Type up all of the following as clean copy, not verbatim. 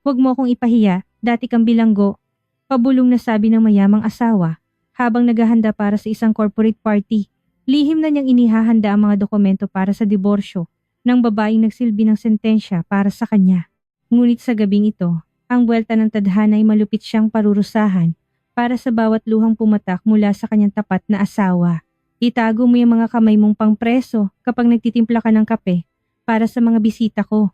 Huwag mo akong ipahiya, dati kang bilanggo. Pabulong na sabi ng mayamang asawa habang naghahanda para sa isang corporate party. Lihim na niyang inihahanda ang mga dokumento para sa diborsyo ng babaeng nagsilbi ng sentensya para sa kanya. Ngunit sa gabing ito, ang buwelta ng tadhana ay malupit siyang parurusahan para sa bawat luhang pumatak mula sa kanyang tapat na asawa. Itago mo yung mga kamay mong pangpreso kapag nagtitimpla ka ng kape para sa mga bisita ko.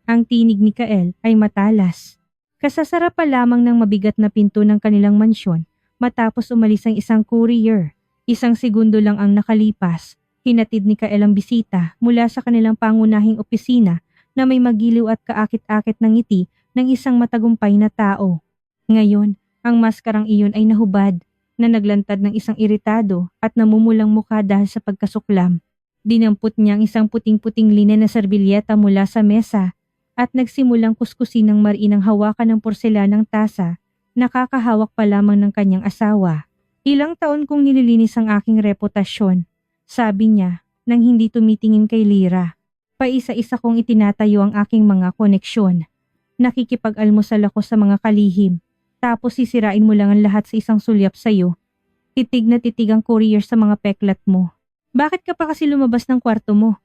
Ang tinig ni Kael ay matalas. Kasasara pa lamang ng mabigat na pinto ng kanilang mansyon matapos umalis ang isang courier. Isang segundo lang ang nakalipas. Hinatid ni Kael ang bisita mula sa kanilang pangunahing opisina na may magiliw at kaakit-akit ng ngiti ng isang matagumpay na tao. Ngayon, ang maskarang iyon ay nahubad na naglantad ng isang iritado at namumulang mukha dahil sa pagkasuklam. Dinampot niya ang isang puting-puting linen na serbilyeta mula sa mesa at nagsimulang kuskusin ng mariinang hawakan ng porselanang tasa na kakahawak pa lamang ng kanyang asawa. Ilang taon kong nililinis ang aking reputasyon, sabi niya nang hindi tumitingin kay Lyra. Paisa-isa kong itinatayo ang aking mga koneksyon. Nakikipag-almusal ako sa mga kalihim. Tapos sisirain mo lang ang lahat sa isang sulyap sa'yo. Titig na titig ang courier sa mga peklat mo. Bakit ka pa kasi lumabas ng kwarto mo?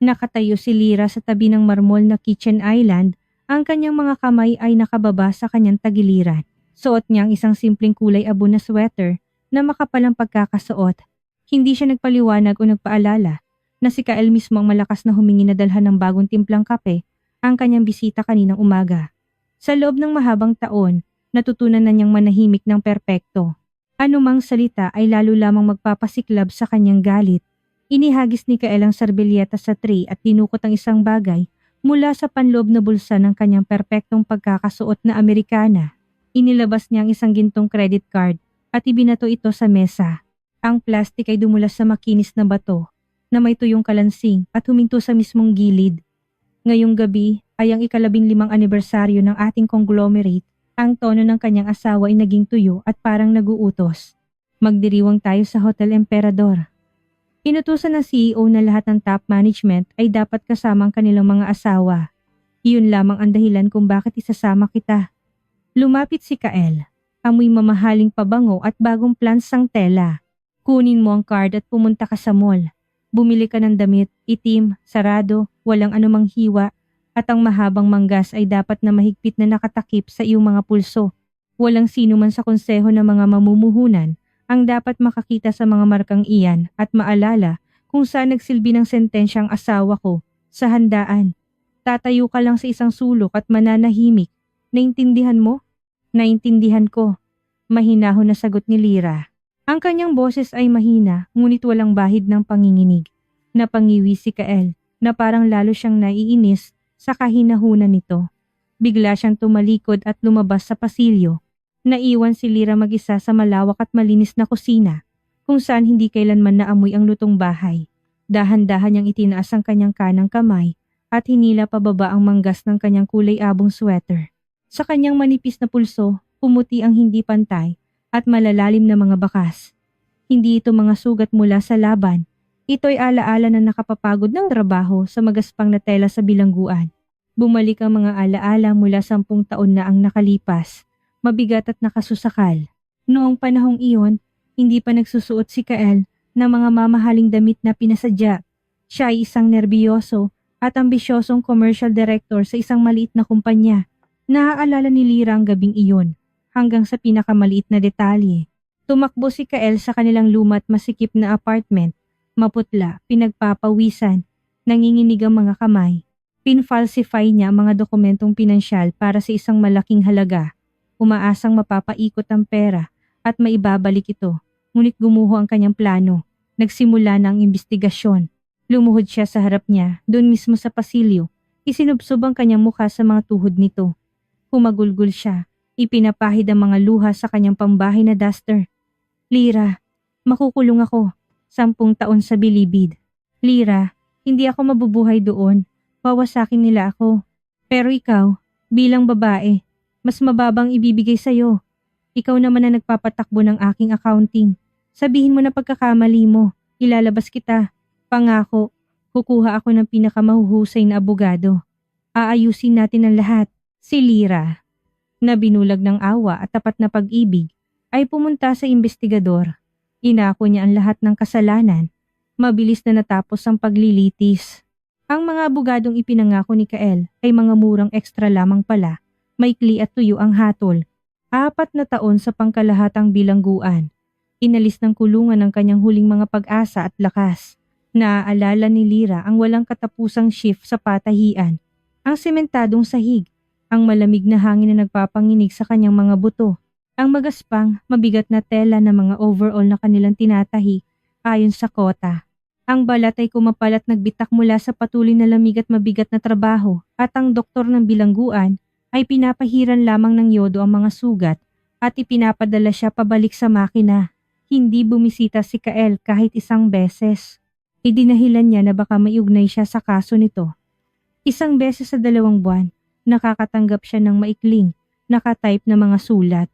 Nakatayo si Lyra sa tabi ng marmol na kitchen island. Ang kanyang mga kamay ay nakababa sa kanyang tagiliran. Suot niya ang isang simpleng kulay abo na sweater na makapalang pagkakasuot. Hindi siya nagpaliwanag o nagpaalala na si Kael mismo ang malakas na humingi na dalhan ng bagong timplang kape ang kanyang bisita kaninang umaga. Sa loob ng mahabang taon, natutunan na niyang manahimik ng perpekto. Anumang salita ay lalo lamang magpapasiklab sa kanyang galit. Inihagis ni Kael ang serbilyeta sa tray at tinukot ang isang bagay mula sa panloob na bulsa ng kanyang perpektong pagkakasuot na Amerikana. Inilabas niya ang isang gintong credit card at ibinato ito sa mesa. Ang plastik ay dumulas sa makinis na bato na may tuyong kalansing at huminto sa mismong gilid. Ngayong gabi ay ang 15 anibersaryo ng ating conglomerate. Ang tono ng kanyang asawa ay naging tuyo at parang naguutos. Magdiriwang tayo sa Hotel Emperador. Inutusan ng CEO na lahat ng top management ay dapat kasama ang kanilang mga asawa. Iyon lamang ang dahilan kung bakit isasama kita. Lumapit si Kael. Amoy mamahaling pabango at bagong plansang tela. Kunin mo ang card at pumunta ka sa mall. Bumili ka ng damit, itim, sarado, walang anumang hiwa. At ang mahabang manggas ay dapat na mahigpit na nakatakip sa iyong mga pulso. Walang sino man sa konseho ng mga mamumuhunan ang dapat makakita sa mga markang iyan at maalala kung saan nagsilbi ng sentensya ang asawa ko sa handaan. Tatayo ka lang sa isang sulok at mananahimik. Naintindihan mo? Naintindihan ko. Mahinahon na sagot ni Lyra. Ang kanyang boses ay mahina ngunit walang bahid ng panginginig. Napangiwi si Kael na parang lalo siyang naiinis sa kahinahunan nito. Bigla siyang tumalikod at lumabas sa pasilyo. Naiwan si Lyra mag-isa sa malawak at malinis na kusina, kung saan hindi kailanman naamoy ang lutong bahay. Dahan-dahan niyang itinaas ang kanyang kanang kamay at hinila pababa ang manggas ng kanyang kulay abong sweater. Sa kanyang manipis na pulso, pumuti ang hindi pantay at malalalim na mga bakas. Hindi ito mga sugat mula sa laban. Ito'y alaala na nakapapagod ng trabaho sa magaspang na tela sa bilangguan. Bumalik ang mga alaala mula 10 taon na ang nakalipas, mabigat at nakasusakal. Noong panahong iyon, hindi pa nagsusuot si Kael ng mga mamahaling damit na pinasadya. Siya ay isang nerbiyoso at ambisyosong commercial director sa isang maliit na kumpanya. Naaalala ni Lyra ang gabing iyon hanggang sa pinakamaliit na detalye. Tumakbo si Kael sa kanilang luma at masikip na apartment. Maputla, pinagpapawisan, nanginginig ang mga kamay. Pinfalsify niya ang mga dokumentong pinansyal para sa isang malaking halaga. Umaasang mapapaikot ang pera at maibabalik ito. Ngunit gumuho ang kanyang plano. Nagsimula na ang imbestigasyon. Lumuhod siya sa harap niya, doon mismo sa pasilyo. Isinubsob ang kanyang mukha sa mga tuhod nito. Humagulgol siya. Ipinapahid ang mga luha sa kanyang pambahay na duster. Lyra, makukulong ako. 10 taon sa bilibid. Lyra, hindi ako mabubuhay doon. Wawasakin nila ako. Pero ikaw, bilang babae, mas mababang ibibigay sa'yo. Ikaw naman na nagpapatakbo ng aking accounting. Sabihin mo na pagkakamali mo, ilalabas kita. Pangako, kukuha ako ng pinakamahuhusay na abogado. Aayusin natin ang lahat. Si Lyra, na binulag ng awa at tapat na pag-ibig, ay pumunta sa investigador. Inako niya ang lahat ng kasalanan. Mabilis na natapos ang paglilitis. Ang mga abogadong ipinangako ni Kael ay mga murang ekstra lamang pala. Maikli at tuyo ang hatol. 4 na taon sa pangkalahatang bilangguan. Inalis ng kulungan ang kanyang huling mga pag-asa at lakas. Naaalala ni Lyra ang walang katapusang shift sa patahian. Ang sementadong sahig. Ang malamig na hangin na nagpapanginig sa kanyang mga buto. Ang magaspang, mabigat na tela na mga overall na kanilang tinatahi ayon sa kota. Ang balat ay kumapal at nagbitak mula sa patuloy na lamig at mabigat na trabaho at ang doktor ng bilangguan ay pinapahiran lamang ng yodo ang mga sugat at ipinapadala siya pabalik sa makina. Hindi bumisita si Kael kahit isang beses. Idinahilan niya na baka maiugnay siya sa kaso nito. Isang beses sa 2 buwan, nakakatanggap siya ng maikling, nakatype na mga sulat.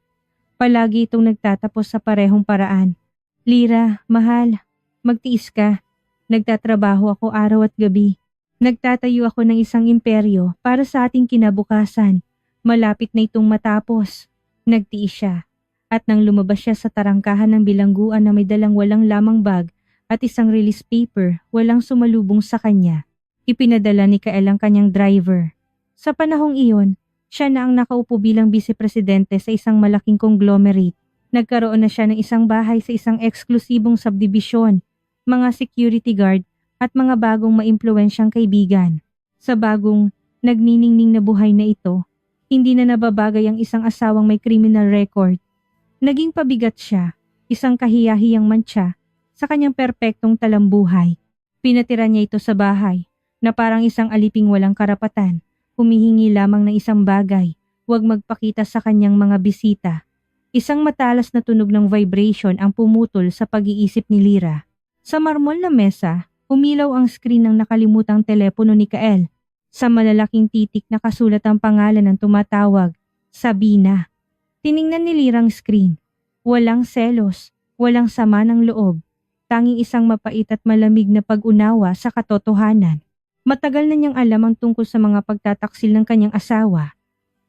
Palagi itong nagtatapos sa parehong paraan. Lyra, mahal, magtiis ka. Nagtatrabaho ako araw at gabi. Nagtatayo ako ng isang imperyo para sa ating kinabukasan. Malapit na itong matapos. Nagtiis siya. At nang lumabas siya sa tarangkahan ng bilangguan na may dalang walang lamang bag at isang release paper, walang sumalubong sa kanya. Ipinadala ni Kael ang kanyang driver. Sa panahong iyon, siya na ang nakaupo bilang vice-presidente sa isang malaking conglomerate. Nagkaroon na siya ng isang bahay sa isang eksklusibong subdivision, mga security guard at mga bagong maimpluwensyang kaibigan. Sa bagong, nagniningning na buhay na ito, hindi na nababagay ang isang asawang may criminal record. Naging pabigat siya, isang kahiyahiyang mantsa, sa kanyang perpektong talambuhay. Pinatira niya ito sa bahay, na parang isang aliping walang karapatan. Humihingi lamang ng isang bagay, huwag magpakita sa kanyang mga bisita. Isang matalas na tunog ng vibration ang pumutol sa pag-iisip ni Lyra. Sa marmol na mesa, umilaw ang screen ng nakalimutang telepono ni Kael. Sa malalaking titik nakasulat ang pangalan ng tumatawag, Sabina. Tiningnan ni Lyra ang screen. Walang selos, walang sama ng loob. Tanging isang mapait at malamig na pag-unawa sa katotohanan. Matagal na niyang alam ang tungkol sa mga pagtataksil ng kanyang asawa.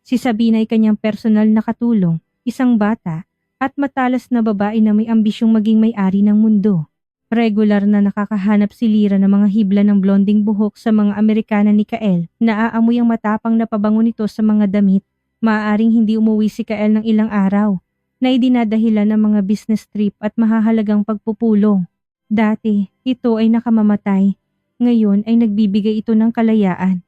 Si Sabina ay kanyang personal na katulong, isang bata, at matalas na babae na may ambisyong maging may-ari ng mundo. Regular na nakakahanap si Lyra ng mga hibla ng blonding buhok sa mga Amerikana ni Kael na aamoy ang matapang na pabango nito sa mga damit. Maaaring hindi umuwi si Kael ng ilang araw na idinadahilan ng mga business trip at mahahalagang pagpupulong. Dati, ito ay nakamamatay. Ngayon ay nagbibigay ito ng kalayaan.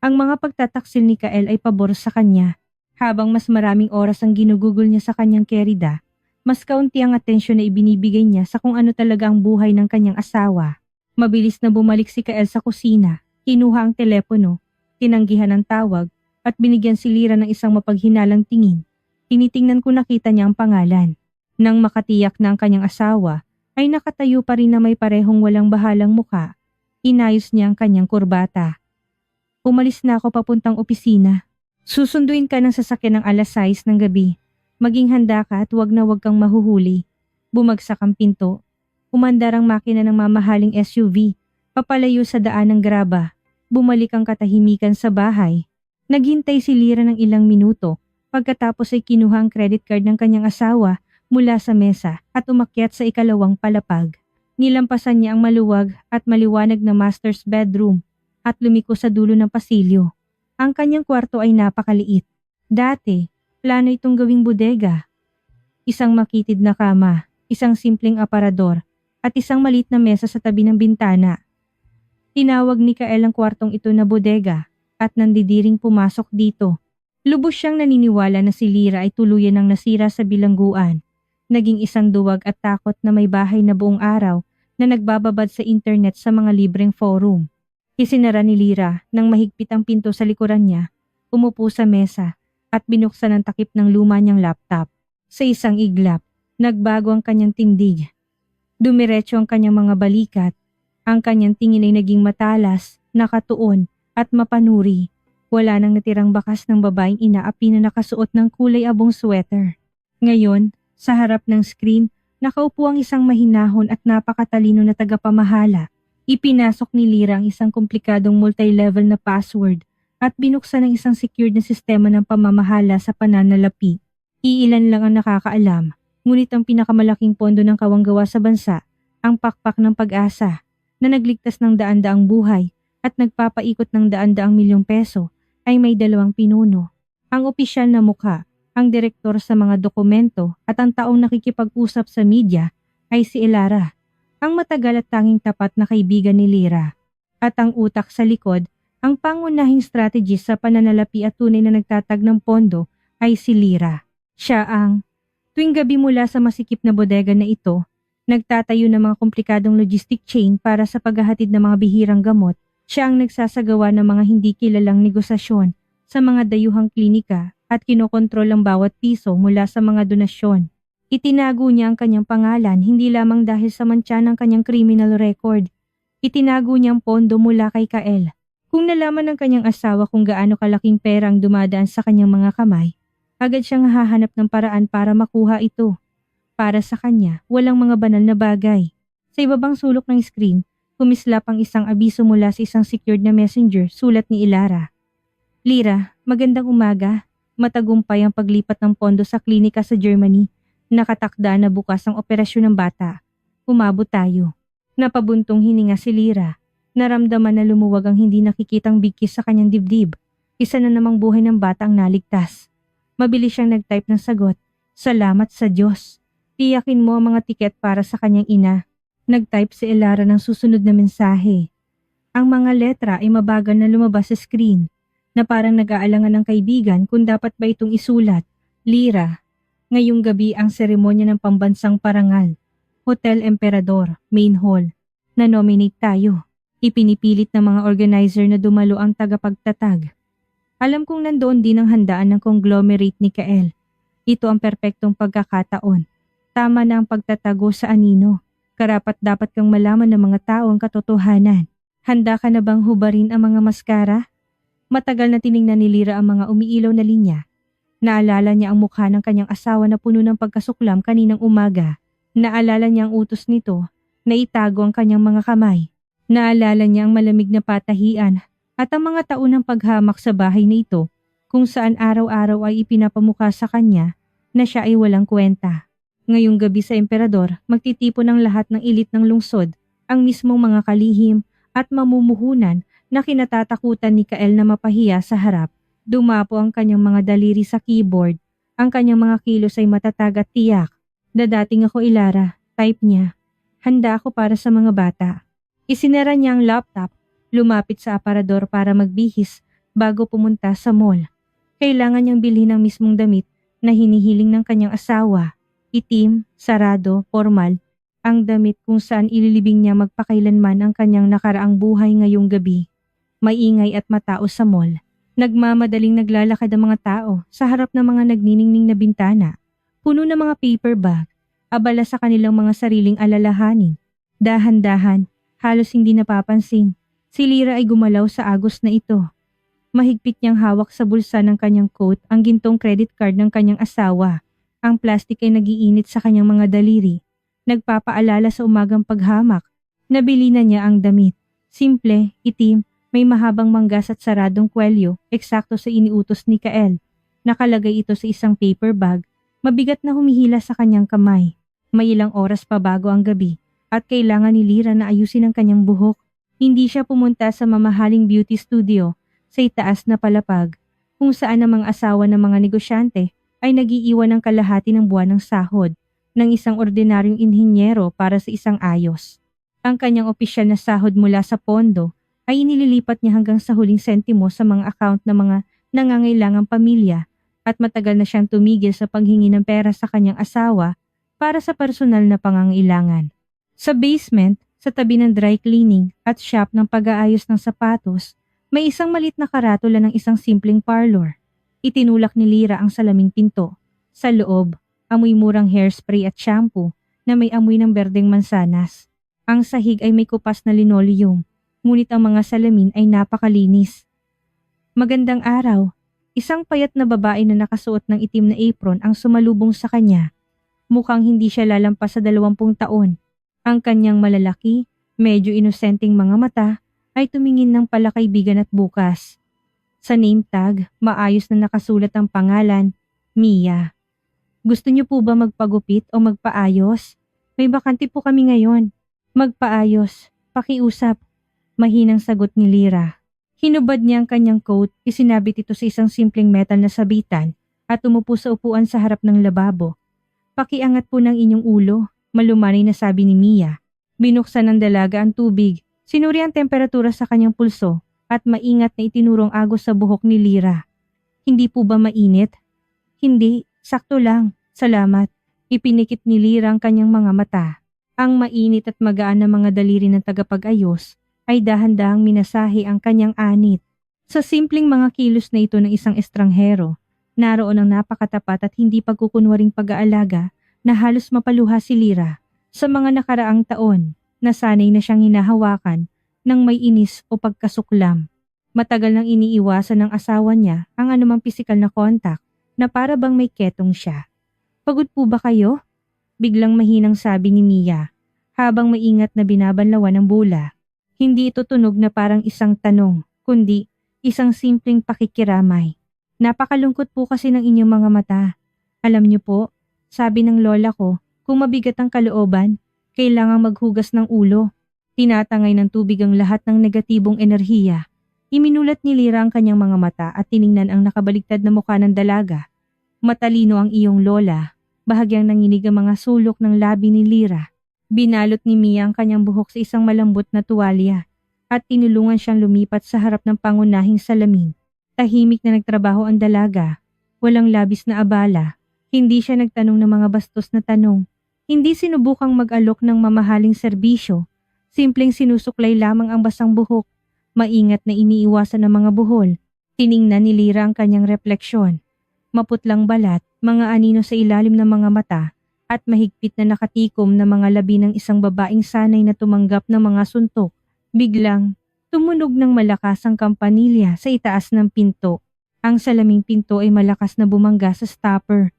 Ang mga pagtataksil ni Kael ay pabor sa kanya. Habang mas maraming oras ang ginugugol niya sa kanyang kerida, mas kaunti ang atensyon na ibinibigay niya sa kung ano talaga ang buhay ng kanyang asawa. Mabilis na bumalik si Kael sa kusina, kinuha ang telepono, tinanggihan ang tawag, at binigyan si Lyra ng isang mapaghinalang tingin. Tinitingnan ko nakita niya ang pangalan. Nang makatiyak na ang kanyang asawa, ay nakatayo pa rin na may parehong walang bahalang muka. Inayos niya ang kanyang kurbata. Umalis na ako papuntang opisina. Susunduin ka ng sasakyan ng 6:00 ng gabi. Maging handa ka at wag kang mahuhuli. Bumagsak ang pinto. Umandar ang makina ng mamahaling SUV. Papalayo sa daan ng graba. Bumalik ang katahimikan sa bahay. Naghintay si Lyra ng ilang minuto. Pagkatapos ay kinuha ang credit card ng kanyang asawa mula sa mesa at umakyat sa ikalawang palapag. Nilampasan niya ang maluwag at maliwanag na master's bedroom at lumiko sa dulo ng pasilyo. Ang kanyang kwarto ay napakaliit. Dati, plano itong gawing bodega. Isang makitid na kama, isang simpleng aparador, at isang maliit na mesa sa tabi ng bintana. Tinawag ni Kael ang kwartong ito na bodega at nandidiring pumasok dito. Lubos siyang naniniwala na si Lyra ay tuluyan ng nasira sa bilangguan. Naging isang duwag at takot na may bahay na buong araw na nagbababad sa internet sa mga libreng forum. Isinara ni Lyra nang mahigpit ang pinto sa likuran niya, umupo sa mesa at binuksan ang takip ng luma niyang laptop. Sa isang iglap, nagbago ang kanyang tindig. Dumiretso ang kanyang mga balikat. Ang kanyang tingin ay naging matalas, nakatuon at mapanuri. Wala nang natirang bakas ng babaeng inaapi na nakasuot ng kulay abong sweater. Ngayon, sa harap ng screen, nakaupo ang isang mahinahon at napakatalino na tagapamahala. Ipinasok ni Lyra ang isang komplikadong multi-level na password at binuksan ng isang secured na sistema ng pamamahala sa pananalapi. Iilan lang ang nakakaalam, ngunit ang pinakamalaking pondo ng kawanggawa sa bansa, ang Pakpak ng Pag-asa, na nagligtas ng daan-daang buhay at nagpapaikot ng daan-daang milyong peso, ay may dalawang pinuno. Ang opisyal na mukha, ang direktor sa mga dokumento at ang taong nakikipag-usap sa media ay si Elara, ang matagal at tanging tapat na kaibigan ni Lyra. At ang utak sa likod, ang pangunahing strategist sa pananalapi at tunay na nagtatag ng pondo ay si Lyra. Siya ang, tuwing gabi mula sa masikip na bodega na ito, nagtatayo ng mga komplikadong logistic chain para sa paghahatid ng mga bihirang gamot. Siya ang nagsasagawa ng mga hindi kilalang negosasyon sa mga dayuhang klinika at kinokontrol ang bawat piso mula sa mga donasyon. Itinago niya ang kanyang pangalan hindi lamang dahil sa mantsa ng kanyang criminal record. Itinago niya ang pondo mula kay Kael. Kung nalaman ng kanyang asawa kung gaano kalaking pera ang dumadaan sa kanyang mga kamay, agad siyang hahanap ng paraan para makuha ito. Para sa kanya, walang mga banal na bagay. Sa ibabang sulok ng screen, kumislap ang isang abiso mula sa isang secured na messenger, sulat ni Elara. Lyra, magandang umaga. Matagumpay ang paglipat ng pondo sa klinika sa Germany. Nakatakda na bukas ang operasyon ng bata. Umabot tayo. Napabuntong hininga si Lyra. Naramdaman na lumuwag ang hindi nakikitang bigkis sa kanyang dibdib. Isa na namang buhay ng bata ang naligtas. Mabilis siyang nag-type ng sagot. Salamat sa Diyos. Tiyakin mo ang mga tiket para sa kanyang ina. Nag-type si Elara ng susunod na mensahe. Ang mga letra ay mabagal na lumabas sa screen, na parang nag-aalangan ng kaibigan kung dapat ba itong isulat. Lyra, ngayong gabi ang seremonya ng pambansang parangal. Hotel Emperador, Main Hall. Na-nominate tayo. Ipinipilit ng mga organizer na dumalo ang tagapagtatag. Alam kong nandoon din ang handaan ng conglomerate ni Kael. Ito ang perpektong pagkakataon. Tama na ang pagtatago sa anino. Karapat-dapat kang malaman ng mga tao ang katotohanan. Handa ka na bang hubarin ang mga maskara? Matagal na tiningnan ni Lyra ang mga umiilaw na linya. Naalala niya ang mukha ng kanyang asawa na puno ng pagkasuklam kaninang umaga. Naalala niya ang utos nito na itago ang kanyang mga kamay. Naalala niya ang malamig na patahian at ang mga taon ng paghamak sa bahay na ito kung saan araw-araw ay ipinapamukha sa kanya na siya ay walang kwenta. Ngayong gabi sa Emperador, magtitipon ng lahat ng ilit ng lungsod, ang mismong mga kalihim at mamumuhunan na kinatatakutan ni Kael na mapahiya sa harap. Dumapo ang kanyang mga daliri sa keyboard, ang kanyang mga kilos ay matatag at tiyak. Dadating ako Elara, type niya. Handa ako para sa mga bata. Isinara niya ang laptop, lumapit sa aparador para magbihis bago pumunta sa mall. Kailangan niyang bilhin ang mismong damit na hinihiling ng kanyang asawa. Itim, sarado, formal, ang damit kung saan ililibing niya magpakailanman ang kanyang nakaraang buhay ngayong gabi. Maingay at matao sa mall. Nagmamadaling naglalakad ang mga tao sa harap ng mga nagniningning na bintana. Puno ng mga paper bag, abala sa kanilang mga sariling alalahanin. Dahan-dahan, halos hindi napapansin. Si Lyra ay gumalaw sa agos na ito. Mahigpit niyang hawak sa bulsa ng kanyang coat ang gintong credit card ng kanyang asawa. Ang plastik ay nagiinit sa kanyang mga daliri. Nagpapaalala sa umagang paghamak. Nabili na niya ang damit. Simple, itim, may mahabang manggas at saradong kwelyo, eksakto sa iniutos ni Kael. Nakalagay ito sa isang paper bag. Mabigat na humihila sa kanyang kamay. May ilang oras pa bago ang gabi at kailangan ni Lyra na ayusin ang kanyang buhok. Hindi siya pumunta sa mamahaling beauty studio sa itaas na palapag kung saan ang mga asawa ng mga negosyante ay nagiiwan ng kalahati ng buwan ng sahod ng isang ordinaryong inhinyero para sa isang ayos. Ang kanyang opisyal na sahod mula sa pondo ay inililipat niya hanggang sa huling sentimo sa mga account ng mga nangangailangang pamilya at matagal na siyang tumigil sa paghingi ng pera sa kanyang asawa para sa personal na pangangailangan. Sa basement, sa tabi ng dry cleaning at shop ng pag-aayos ng sapatos, may isang malit na karatula ng isang simpleng parlor. Itinulak ni Lyra ang salaming pinto. Sa loob, amoy murang hairspray at shampoo na may amoy ng berdeng mansanas. Ang sahig ay may kupas na linoleum, ngunit ang mga salamin ay napakalinis. Magandang araw. Isang payat na babae na nakasuot ng itim na apron ang sumalubong sa kanya. Mukhang hindi siya lalampas sa 20 taon. Ang kanyang malalaki, medyo inosenteng mga mata ay tumingin ng palakaibigan at bukas. Sa name tag, maayos na nakasulat ang pangalan, Mia. Gusto niyo po ba magpagupit o magpaayos? May bakante po kami ngayon. Magpaayos. Pakiusap. Mahinang sagot ni Lyra. Hinubad niya ang kanyang coat, isinabit ito sa isang simpleng metal na sabitan at umupo sa upuan sa harap ng lababo. Pakiangat po ng inyong ulo, malumanay na sabi ni Mia. Binuksan ng dalaga ang tubig, sinuri ang temperatura sa kanyang pulso at maingat na itinurong agos sa buhok ni Lyra. Hindi po ba mainit? Hindi, sakto lang. Salamat. Ipinikit ni Lyra ang kanyang mga mata. Ang mainit at magaan na mga daliri ng tagapag-ayos ay dahan-dahang minasahe ang kanyang anit. Sa simpleng mga kilos na ito ng isang estranghero, naroon ang napakatapat at hindi pagkukunwaring pag-aalaga na halos mapaluha si Lyra. Sa mga nakaraang taon, nasanay na siyang hinahawakan ng may inis o pagkasuklam. Matagal nang iniiwasan ng asawa niya ang anumang pisikal na kontak na para bang may ketong siya. Pagod po ba kayo? Biglang mahinang sabi ni Mia habang maingat na binabanlawan ng bula. Hindi ito tunog na parang isang tanong, kundi isang simpleng pakikiramay. Napakalungkot po kasi ng inyong mga mata. Alam niyo po, sabi ng lola ko, kung mabigat ang kalooban, kailangang maghugas ng ulo. Tinatangay ng tubig ang lahat ng negatibong enerhiya. Iminulat ni Lyra ang kanyang mga mata at tiningnan ang nakabaligtad na mukha ng dalaga. Matalino ang iyong lola. Bahagyang nanginig ang mga sulok ng labi ni Lyra. Binalot ni Mia ang kanyang buhok sa isang malambot na tuwalya at tinulungan siyang lumipat sa harap ng pangunahing salamin. Tahimik na nagtrabaho ang dalaga. Walang labis na abala. Hindi siya nagtanong ng mga bastos na tanong. Hindi sinubukang mag-alok ng mamahaling serbisyo. Simpleng sinusuklay lamang ang basang buhok. Maingat na iniiwasan ng mga buhol. Tiningnan ni Lyra ang kanyang refleksyon. Maputlang balat, mga anino sa ilalim ng mga mata, at mahigpit na nakatikom na mga labi ng isang babaeng sanay na tumanggap ng mga suntok. Biglang, tumunog ng malakas ang kampanilya sa itaas ng pinto. Ang salaming pinto ay malakas na bumangga sa stopper.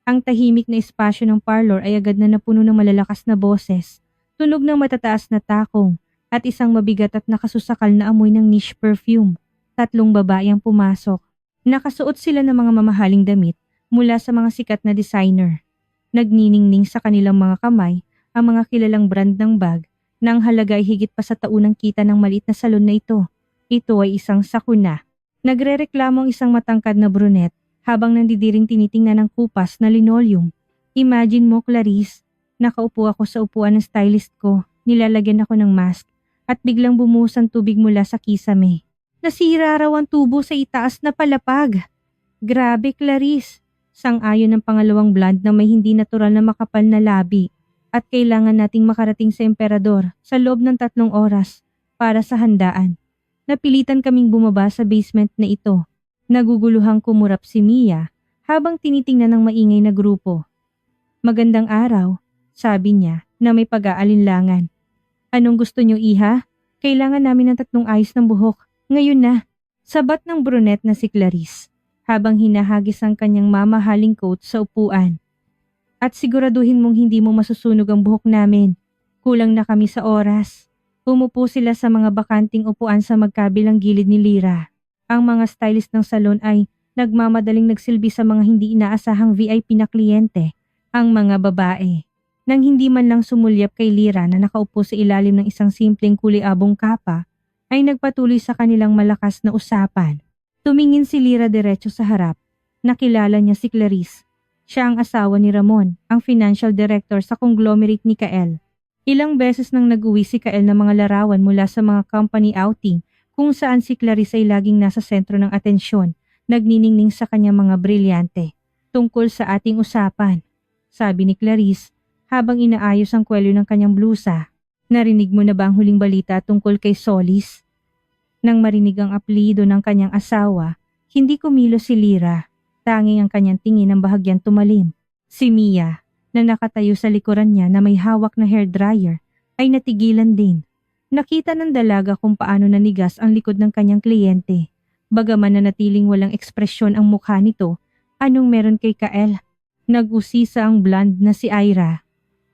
Ang tahimik na espasyo ng parlor ay agad na napuno ng malalakas na boses, tunog ng matataas na takong, at isang mabigat at nakasusakal na amoy ng niche perfume. 3 babae ang pumasok. Nakasuot sila ng mga mamahaling damit mula sa mga sikat na designer. Nagniningning sa kanilang mga kamay ang mga kilalang brand ng bag na ang halaga ay higit pa sa taunang kita ng maliit na salon na ito. Ito ay isang sakuna. Nagrereklamo ang isang matangkad na brunette habang nandidiring tinitingnan ng kupas na linoleum. Imagine mo, Clarice, nakaupo ako sa upuan ng stylist ko, nilalagyan ako ng mask at biglang bumuhos ang tubig mula sa kisame. Nasira raw ang tubo sa itaas na palapag. Grabe, Clarice. Sang-ayon ng pangalawang blonde na may hindi natural na makapal na labi at kailangan nating makarating sa emperador sa loob ng 3 oras para sa handaan. Napilitan kaming bumaba sa basement na ito. Naguguluhang kumurap si Mia habang tinitingnan ng maingay na grupo. Magandang araw, sabi niya na may pag-aalinlangan. Anong gusto niyo, iha? Kailangan namin ng 3 ayos ng buhok. Ngayon na, sabat ng brunette na si Clarice habang hinahagis ang kanyang mamahaling coat sa upuan. At siguraduhin mong hindi mo masusunog ang buhok namin. Kulang na kami sa oras. Umupo sila sa mga bakanting upuan sa magkabilang gilid ni Lyra. Ang mga stylist ng salon ay nagmamadaling nagsilbi sa mga hindi inaasahang VIP na kliyente, ang mga babae. Nang hindi man lang sumulyap kay Lyra na nakaupo sa ilalim ng isang simpleng kuliabong kapa, ay nagpatuloy sa kanilang malakas na usapan. Tumingin si Lyra diretso sa harap. Nakilala niya si Clarice. Siya ang asawa ni Ramon, ang financial director sa conglomerate ni Kael. Ilang beses nang nag-uwi si Kael ng mga larawan mula sa mga company outing kung saan si Clarice ay laging nasa sentro ng atensyon, nagniningning sa kanyang mga brilyante. Tungkol sa ating usapan, sabi ni Clarice habang inaayos ang kwelyo ng kanyang blusa. Narinig mo na ba ang huling balita tungkol kay Solis? Nang marinig ang apelyido ng kanyang asawa, hindi kumilos si Lyra. Tanging ang kanyang tingin ang bahagyang tumalim. Si Mia, na nakatayo sa likuran niya na may hawak na hairdryer, ay natigilan din. Nakita ng dalaga kung paano nanigas ang likod ng kanyang kliyente. Bagaman na natiling walang ekspresyon ang mukha nito, anong meron kay Kael? Nag-usisa ang blonde na si Ira.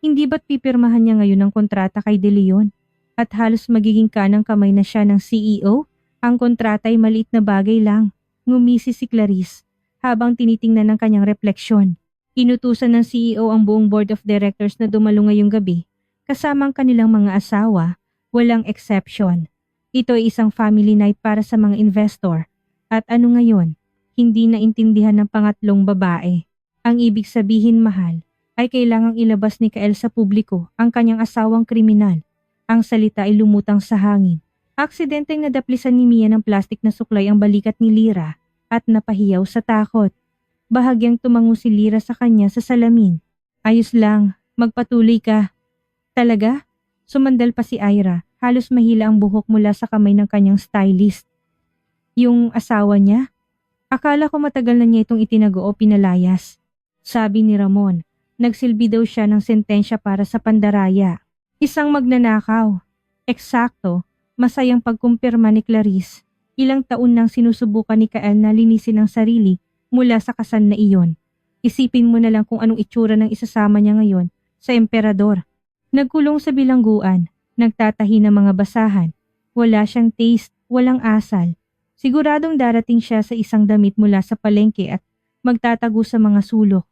Hindi ba't pipirmahan niya ngayon ang kontrata kay De Leon? At halos magiging kanang kamay na siya ng CEO, Ang kontrata ay maliit na bagay lang. Ngumisi si Clarice habang tinitingnan ng kanyang refleksyon. Inutusan ng CEO ang buong board of directors na dumalo ngayong gabi kasama ang kanilang mga asawa, walang exception. Ito ay isang family night para sa mga investor. At ano ngayon? Hindi naintindihan ng pangatlong babae. Ang ibig sabihin, mahal, ay kailangang ilabas ni Kael sa publiko ang kanyang asawang kriminal. Ang salita ay lumutang sa hangin. Aksidenteng nadaplisan ni Mia ng plastik na suklay ang balikat ni Lyra at napahiyaw sa takot. Bahagyang tumango si Lyra sa kanya sa salamin. Ayos lang, magpatuloy ka. Talaga? Sumandal pa si Ira, halos mahila ang buhok mula sa kamay ng kanyang stylist. Yung asawa niya? Akala ko matagal na niya itong itinago o pinalayas. Sabi ni Ramon, nagsilbi daw siya ng sentensya para sa pandaraya. Isang magnanakaw. Eksakto, masayang pagkumpirma ni Clarice. Ilang taon nang sinusubukan ni Kael na linisin ang sarili mula sa kasal na iyon. Isipin mo na lang kung anong itsura ng isasama niya ngayon sa emperador. Nagkulong sa bilangguan, nagtatahi ng mga basahan. Wala siyang taste, walang asal. Siguradong darating siya sa isang damit mula sa palengke at magtatago sa mga sulok.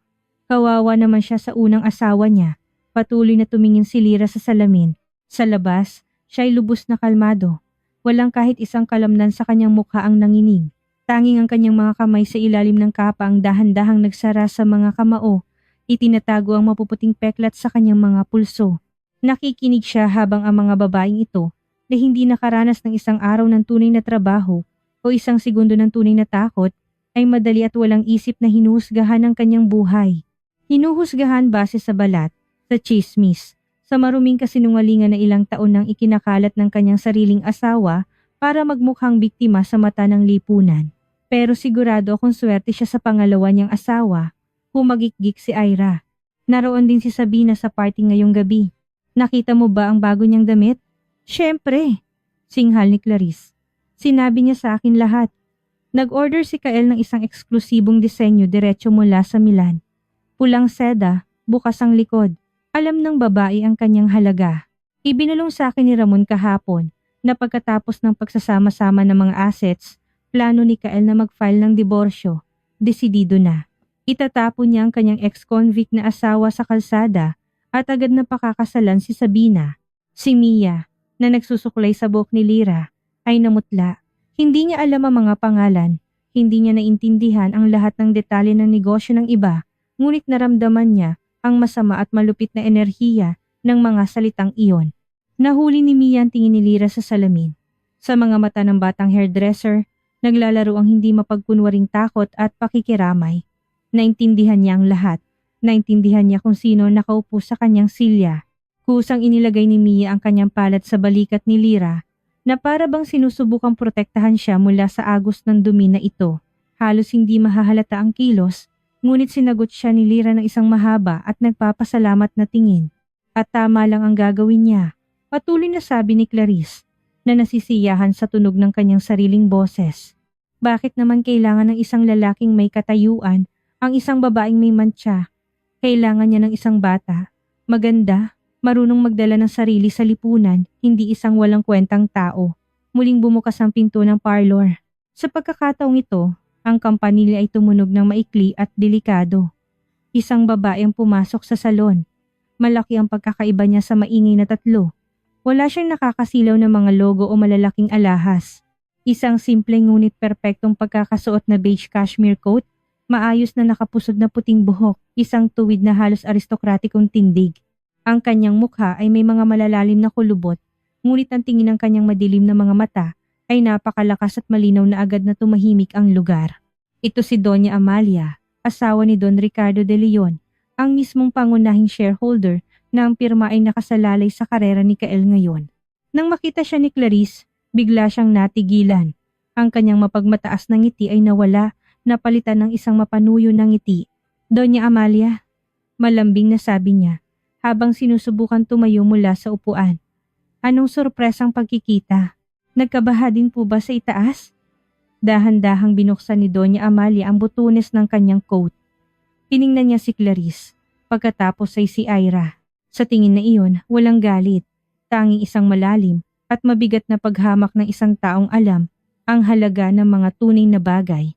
Kawawa naman siya sa unang asawa niya. Patuloy na tumingin si Lyra sa salamin. Sa labas, siya ay lubos na kalmado. Walang kahit isang kalamnan sa kanyang mukha ang nanginig. Tanging ang kanyang mga kamay sa ilalim ng kapa ang dahan-dahang nagsara sa mga kamao. Itinatago ang mapuputing peklat sa kanyang mga pulso. Nakikinig siya habang ang mga babaeng ito na hindi nakaranas ng isang araw ng tunay na trabaho o isang segundo ng tunay na takot ay madali at walang isip na hinuhusgahan ng kanyang buhay. Hinuhusgahan base sa balat, sa tsismis, sa maruming kasinungalingan na ilang taon nang ikinakalat ng kanyang sariling asawa para magmukhang biktima sa mata ng lipunan. Pero sigurado akong swerte siya sa pangalawa niyang asawa, humagikgik si Ira. Naroon din si Sabina sa party ngayong gabi. Nakita mo ba ang bago niyang damit? Siyempre, singhal ni Clarice. Sinabi niya sa akin lahat. Nag-order si Kael ng isang eksklusibong disenyo diretso mula sa Milan. Pulang seda, bukas ang likod. Alam ng babae ang kanyang halaga. Ibinulong sa akin ni Ramon kahapon na pagkatapos ng pagsasama-sama ng mga assets, plano ni Kael na mag-file ng diborsyo. Desidido na. Itatapon niya ang kanyang ex-convict na asawa sa kalsada at agad na pakakasalan si Sabina. Si Mia, na nagsusuklay sa buhok ni Lyra, ay namutla. Hindi niya alam ang mga pangalan, hindi niya naintindihan ang lahat ng detalye ng negosyo ng iba, ngunit naramdaman niya ang masama at malupit na enerhiya ng mga salitang iyon. Nahuli ni Mia ang tingin ni Lyra sa salamin. Sa mga mata ng batang hairdresser, naglalaro ang hindi mapagkunwaring takot at pakikiramay. Naintindihan niya ang lahat. Naintindihan niya kung sino nakaupo sa kanyang silya. Kusang inilagay ni Mia ang kanyang palad sa balikat ni Lyra na para bang sinusubukang protektahan siya mula sa agos ng dumi na ito. Halos hindi mahahalata ang kilos, ngunit sinagot siya ni Lyra ng isang mahaba at nagpapasalamat na tingin. At tama lang ang gagawin niya. Patuloy na sabi ni Clarice na nasisiyahan sa tunog ng kanyang sariling boses. Bakit naman kailangan ng isang lalaking may katayuan ang isang babaeng may mantsa? Kailangan niya ng isang bata, maganda, marunong magdala ng sarili sa lipunan, hindi isang walang kwentang tao. Muling bumukas ang pinto ng parlor. Sa pagkakataong ito, ang kampanilya ay tumunog ng maikli at delikado. Isang babae ang pumasok sa salon. Malaki ang pagkakaiba niya sa maingay na tatlo. Wala siyang nakakasilaw na mga logo o malalaking alahas. Isang simple ngunit perpektong pagkakasuot na beige cashmere coat, maayos na nakapusod na puting buhok, isang tuwid na halos aristokratikong tindig. Ang kanyang mukha ay may mga malalalim na kulubot, ngunit ang tingin ng kanyang madilim na mga mata ay napakalakas at malinaw na agad na tumahimik ang lugar. Ito si Doña Amalia, asawa ni Don Ricardo de Leon, ang mismong pangunahing shareholder na ang pirma ay nakasalalay sa karera ni Kael ngayon. Nang makita siya ni Clarice, bigla siyang natigilan. Ang kanyang mapagmataas na ngiti ay nawala, napalitan ng isang mapanuyo na ngiti. Doña Amalia, malambing na sabi niya, habang sinusubukan tumayo mula sa upuan. Anong sorpresang pagkikita? Nagkabaha din po ba sa itaas? Dahan-dahang binuksan ni Doña Amalia ang butunes ng kanyang coat. Tiningnan niya si Clarice, pagkatapos ay si Ira. Sa tingin na iyon, walang galit, tanging isang malalim at mabigat na paghamak ng isang taong alam ang halaga ng mga tunay na bagay.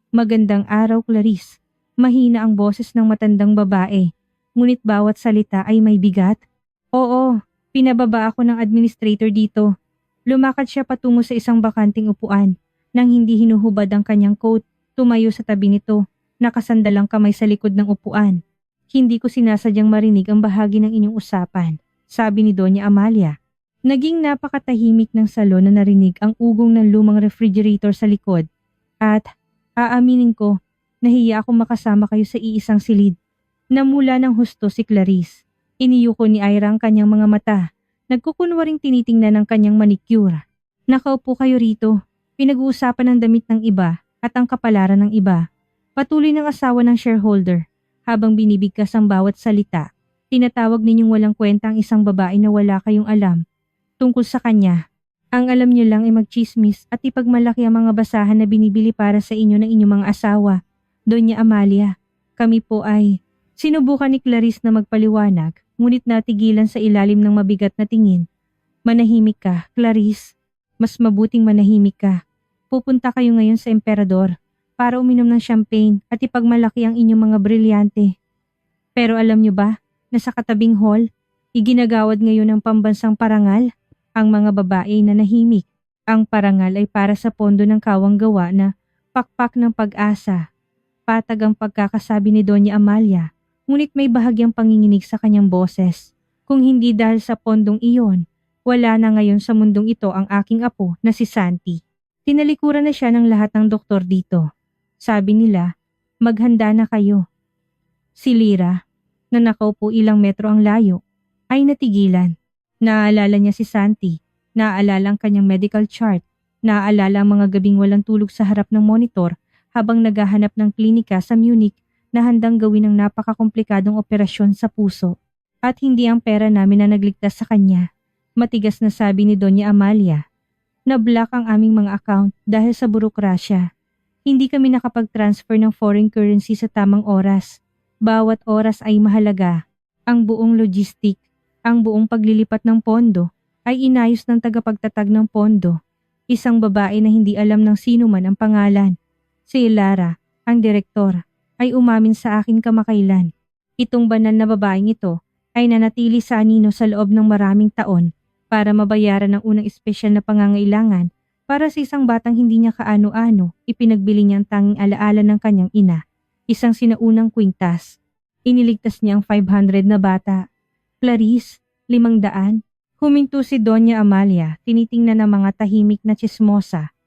Magandang araw, Clarice. Mahina ang boses ng matandang babae, ngunit bawat salita ay may bigat. Oo, pinababa ako ng administrator dito. Lumakad siya patungo sa isang bakanting upuan. Nang hindi hinuhubad ang kanyang coat, tumayo sa tabi nito, nakasandalang kamay sa likod ng upuan. Hindi ko sinasadyang marinig ang bahagi ng inyong usapan, sabi ni Doña Amalia. Naging napakatahimik ng salon na narinig ang ugong ng lumang refrigerator sa likod. At, aaminin ko, nahiya akong makasama kayo sa iisang silid. Namula ng husto si Clarice. Iniyuko ni Ira ang kanyang mga mata. Nagkukunwaring tinitingnan ang kanyang manicure. Nakaupo kayo rito. Pinag-uusapan ng damit ng iba at ang kapalaran ng iba. Patuloy ng asawa ng shareholder. Habang binibigkas ang bawat salita, tinatawag ninyong walang kwenta ang isang babae na wala kayong alam tungkol sa kanya. Ang alam niyo lang ay magchismis at ipagmalaki ang mga basahan na binibili para sa inyo ng inyong mga asawa. Doña Amalia, kami po ay... Sinubukan ni Clarice na magpaliwanag, ngunit natigilan sa ilalim ng mabigat na tingin. Manahimik ka, Clarice. Mas mabuting manahimik ka. Pupunta kayo ngayon sa emperador para uminom ng champagne at ipagmalaki ang inyong mga brilyante. Pero alam niyo ba na sa katabing hall, iginagawad ngayon ang pambansang parangal, ang mga babae na nahimik. Ang parangal ay para sa pondo ng kawang gawa na pakpak ng pag-asa. Patag ang pagkakasabi ni Doña Amalia, ngunit may bahagyang panginginig sa kanyang boses. Kung hindi dahil sa pondong iyon, wala na ngayon sa mundong ito ang aking apo na si Santi. Tinalikuran na siya ng lahat ng doktor dito. Sabi nila, maghanda na kayo. Si Lyra, na nakaupo ilang metro ang layo, ay natigilan. Naaalala niya si Santi, naaalala ang kanyang medical chart, naaalala ang mga gabing walang tulog sa harap ng monitor habang naghahanap ng klinika sa Munich na handang gawin ang napakakomplikadong operasyon sa puso. At hindi ang pera namin na nagligtas sa kanya. Matigas na sabi ni Doña Amalia. Na-block ang aming mga account dahil sa burokrasya. Hindi kami nakapag-transfer ng foreign currency sa tamang oras. Bawat oras ay mahalaga. Ang buong logistic, ang buong paglilipat ng pondo, ay inayos ng tagapagtatag ng pondo. Isang babae na hindi alam ng sino man ang pangalan. Si Lara, ang direktor, ay umamin sa akin kamakailan. Itong banal na babaeng ito ay nanatili sa anino sa loob ng maraming taon para mabayaran ang unang espesyal na pangangailangan. Para sa isang batang hindi niya kaano-ano, ipinagbili niya ang tanging alaala ng kanyang ina, isang sinaunang kwintas. Iniligtas niya ang 500 na bata. Clarice, 500. Huminto si Doña Amalia, tinitingnan ng mga tahimik na tsismosa.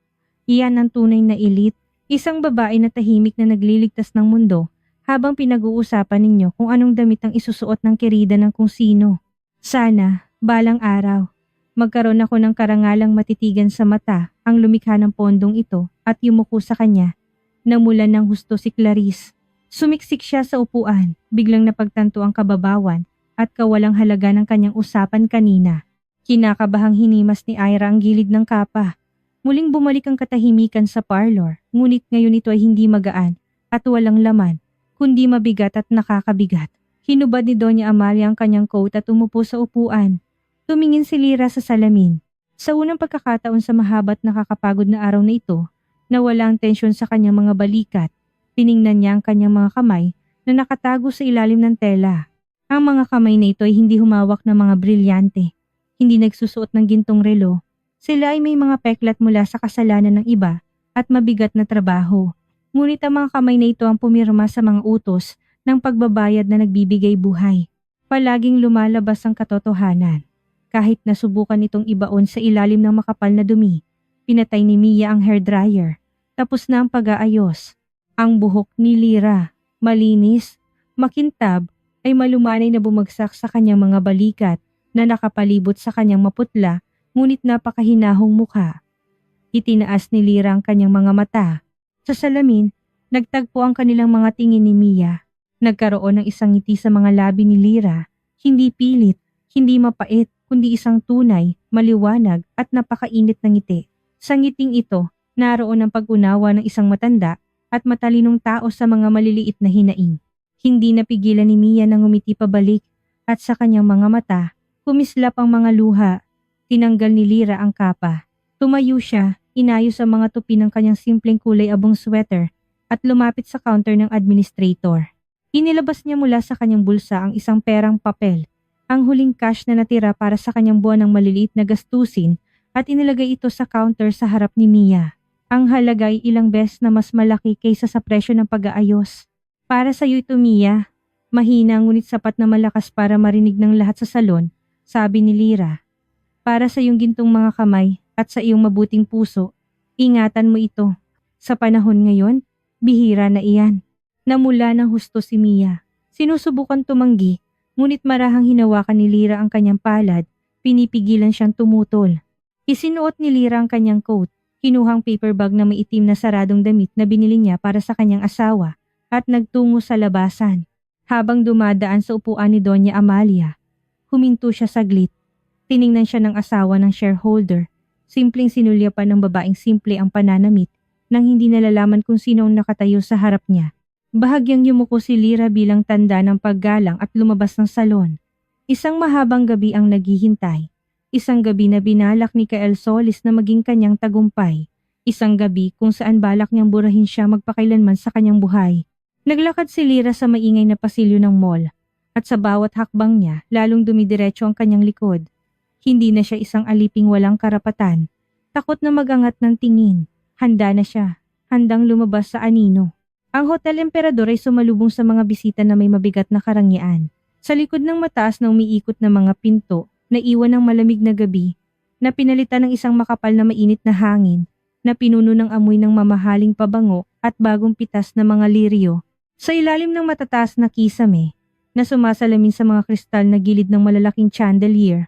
Iyan ang tunay na elite, isang babae na tahimik na nagliligtas ng mundo habang pinag-uusapan ninyo kung anong damit ang isusuot ng kerida ng kung sino. Sana, balang araw, magkaroon ako ng karangalang matitigan sa mata ang lumikha ng pondong ito at yumuko sa kanya. Namulan ng husto si Clarice. Sumiksik siya sa upuan, biglang napagtanto ang kababawan at kawalang halaga ng kanyang usapan kanina. Kinakabahang hinimas ni Ira ang gilid ng kapa. Muling bumalik ang katahimikan sa parlor, ngunit ngayon ito ay hindi magaan at walang laman, kundi mabigat at nakakabigat. Hinubad ni Doña Amalia ang kanyang coat at umupo sa upuan. Tumingin si Lyra sa salamin. Sa unang pagkakataon sa mahaba't nakakapagod na araw na ito, nawala ang tensyon sa kanyang mga balikat. Tiningnan niya ang kanyang mga kamay na nakatago sa ilalim ng tela. Ang mga kamay na ito ay hindi humawak ng mga brilyante. Hindi nagsusuot ng gintong relo. Sila ay may mga peklat mula sa kasalanan ng iba at mabigat na trabaho. Ngunit ang mga kamay na ito ang pumirma sa mga utos ng pagbabayad na nagbibigay buhay. Palaging lumalabas ang katotohanan. Kahit nasubukan itong ibaon sa ilalim ng makapal na dumi, pinatay ni Mia ang hairdryer. Tapos na ang pag-aayos. Ang buhok ni Lyra, malinis, makintab, ay malumanay na bumagsak sa kanyang mga balikat na nakapalibot sa kanyang maputla ngunit napakahinahong mukha. Itinaas ni Lyra ang kanyang mga mata. Sa salamin, nagtagpo ang kanilang mga tingin ni Mia. Nagkaroon ng isang ngiti sa mga labi ni Lyra, hindi pilit, hindi mapait, kundi isang tunay, maliwanag at napakainit na ngiti. Sa ngiting ito, naroon ang pag-unawa ng isang matanda at matalinong tao sa mga maliliit na hinaing. Hindi napigilan ni Mia na ngumiti pabalik at sa kanyang mga mata, kumislap ang mga luha. Tinanggal ni Lyra ang kapa. Tumayo siya, Inayos ang mga tupi ng kanyang simpleng kulay abong sweater at lumapit sa counter ng administrator. Inilabas niya mula sa kanyang bulsa ang isang perang papel, ang huling cash na natira para sa kanyang buwan ng maliliit na gastusin at inilagay ito sa counter sa harap ni Mia. Ang halaga ay ilang beses na mas malaki kaysa sa presyo ng pag-aayos. Para sa iyo ito, Mia. Mahina ngunit sapat na malakas para marinig ng lahat sa salon, sabi ni Lyra. Para sa iyong gintong mga kamay at sa iyong mabuting puso, ingatan mo ito. Sa panahon ngayon, bihira na iyan. Namula ng husto si Mia. Sinusubukan tumanggi, ngunit marahang hinawakan ni Lyra ang kanyang palad, pinipigilan siyang tumutol. Isinuot ni Lyra ang kanyang coat, kinuhang paper bag na may itim na saradong damit na binili niya para sa kanyang asawa at nagtungo sa labasan. Habang dumadaan sa upuan ni Doña Amalia, huminto siya saglit. Tiningnan siya ng asawa ng shareholder. Simpleng sinulyapan ng babaeng simple ang pananamit nang hindi nalalaman kung sino ang nakatayo sa harap niya. Bahagyang yumuko si Lyra bilang tanda ng paggalang at lumabas ng salon. Isang mahabang gabi ang naghihintay. Isang gabi na binalak ni Kael Solis na maging kanyang tagumpay. Isang gabi kung saan balak niyang burahin siya magpakailanman sa kanyang buhay. Naglakad si Lyra sa maingay na pasilyo ng mall at sa bawat hakbang niya lalong dumidiretso ang kanyang likod. Hindi na siya isang aliping walang karapatan. Takot na magangat ng tingin. Handa na siya. Handang lumabas sa anino. Ang Hotel Emperador ay sumalubong sa mga bisita na may mabigat na karangyaan. Sa likod ng mataas na umiikot na mga pinto, naiwan ng malamig na gabi, na pinalitan ng isang makapal na mainit na hangin, na pinuno ng amoy ng mamahaling pabango at bagong pitas na mga liryo. Sa ilalim ng matataas na kisame, na sumasalamin sa mga kristal na gilid ng malalaking chandelier,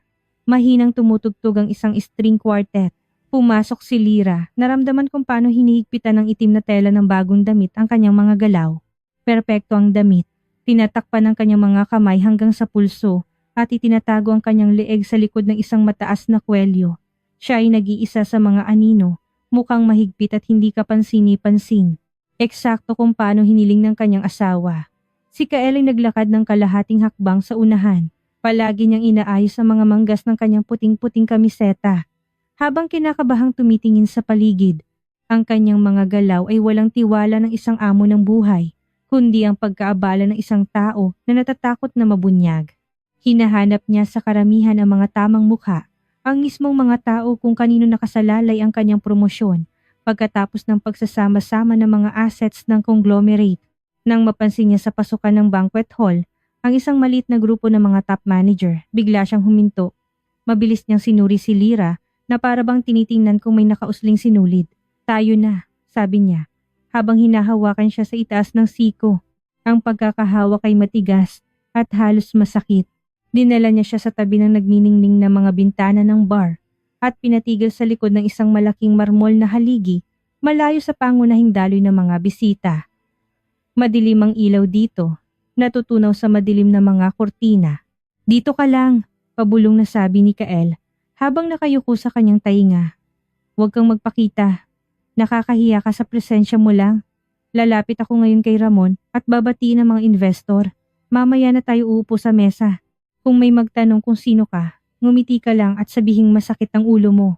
mahinang tumutugtog ang isang string quartet. Pumasok si Lyra, naramdaman kung paano hinihigpitan ng itim na tela ng bagong damit ang kanyang mga galaw. Perpekto ang damit, tinatakpan ng kanyang mga kamay hanggang sa pulso, at itinatago ang kanyang leeg sa likod ng isang mataas na kwelyo. Siya ay nag-iisa sa mga anino, mukhang mahigpit at hindi kapansin-pansin. Eksakto kung paano hiniling ng kanyang asawa. Si Kael ay naglakad ng kalahating hakbang sa unahan. Palagi niyang inaayos ang mga manggas ng kanyang puting-puting kamiseta. Habang kinakabahang tumitingin sa paligid, ang kanyang mga galaw ay walang tiwala ng isang amo ng buhay, kundi ang pagkaabala ng isang tao na natatakot na mabunyag. Hinahanap niya sa karamihan ang mga tamang mukha, ang mismong mga tao kung kanino nakasalalay ang kanyang promosyon, pagkatapos ng pagsasama-sama ng mga assets ng conglomerate. Nang mapansin niya sa pasukan ng banquet hall, ang isang maliit na grupo ng mga top manager, bigla siyang huminto. Mabilis niyang sinuri si Lyra na para bang tinitingnan kung may nakausling sinulid. Tayo na, sabi niya, habang hinahawakan siya sa itaas ng siko. Ang pagkakahawak ay matigas at halos masakit. Dinala niya siya sa tabi ng nagniningning na mga bintana ng bar at pinatigil sa likod ng isang malaking marmol na haligi, malayo sa pangunahing daloy ng mga bisita. Madilim ang ilaw dito, natutunaw sa madilim na mga kortina. Dito ka lang, pabulong na sabi ni Kael, habang nakayuko sa kanyang tainga. Huwag kang magpakita, nakakahiya ka sa presensya mo lang. Lalapit ako ngayon kay Ramon at babatiin ang mga investor. Mamaya na tayo uupo sa mesa. Kung may magtanong kung sino ka, ngumiti ka lang at sabihing masakit ang ulo mo.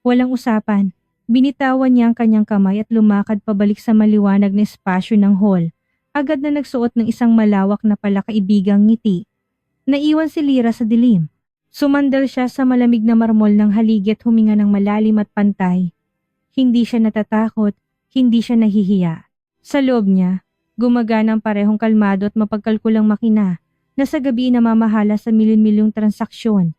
Walang usapan. Binitawan niya ang kanyang kamay at lumakad pabalik sa maliwanag na espasyo ng hall. Agad na nagsuot ng isang malawak na palakaibigang ngiti. Naiwan si Lyra sa dilim. Sumandal siya sa malamig na marmol ng haligi at huminga ng malalim at pantay. Hindi siya natatakot, hindi siya nahihiya. Sa loob niya, gumagana ang parehong kalmado at mapagkalkulang makina na sa gabi namamahala sa milyon-milyong transaksyon.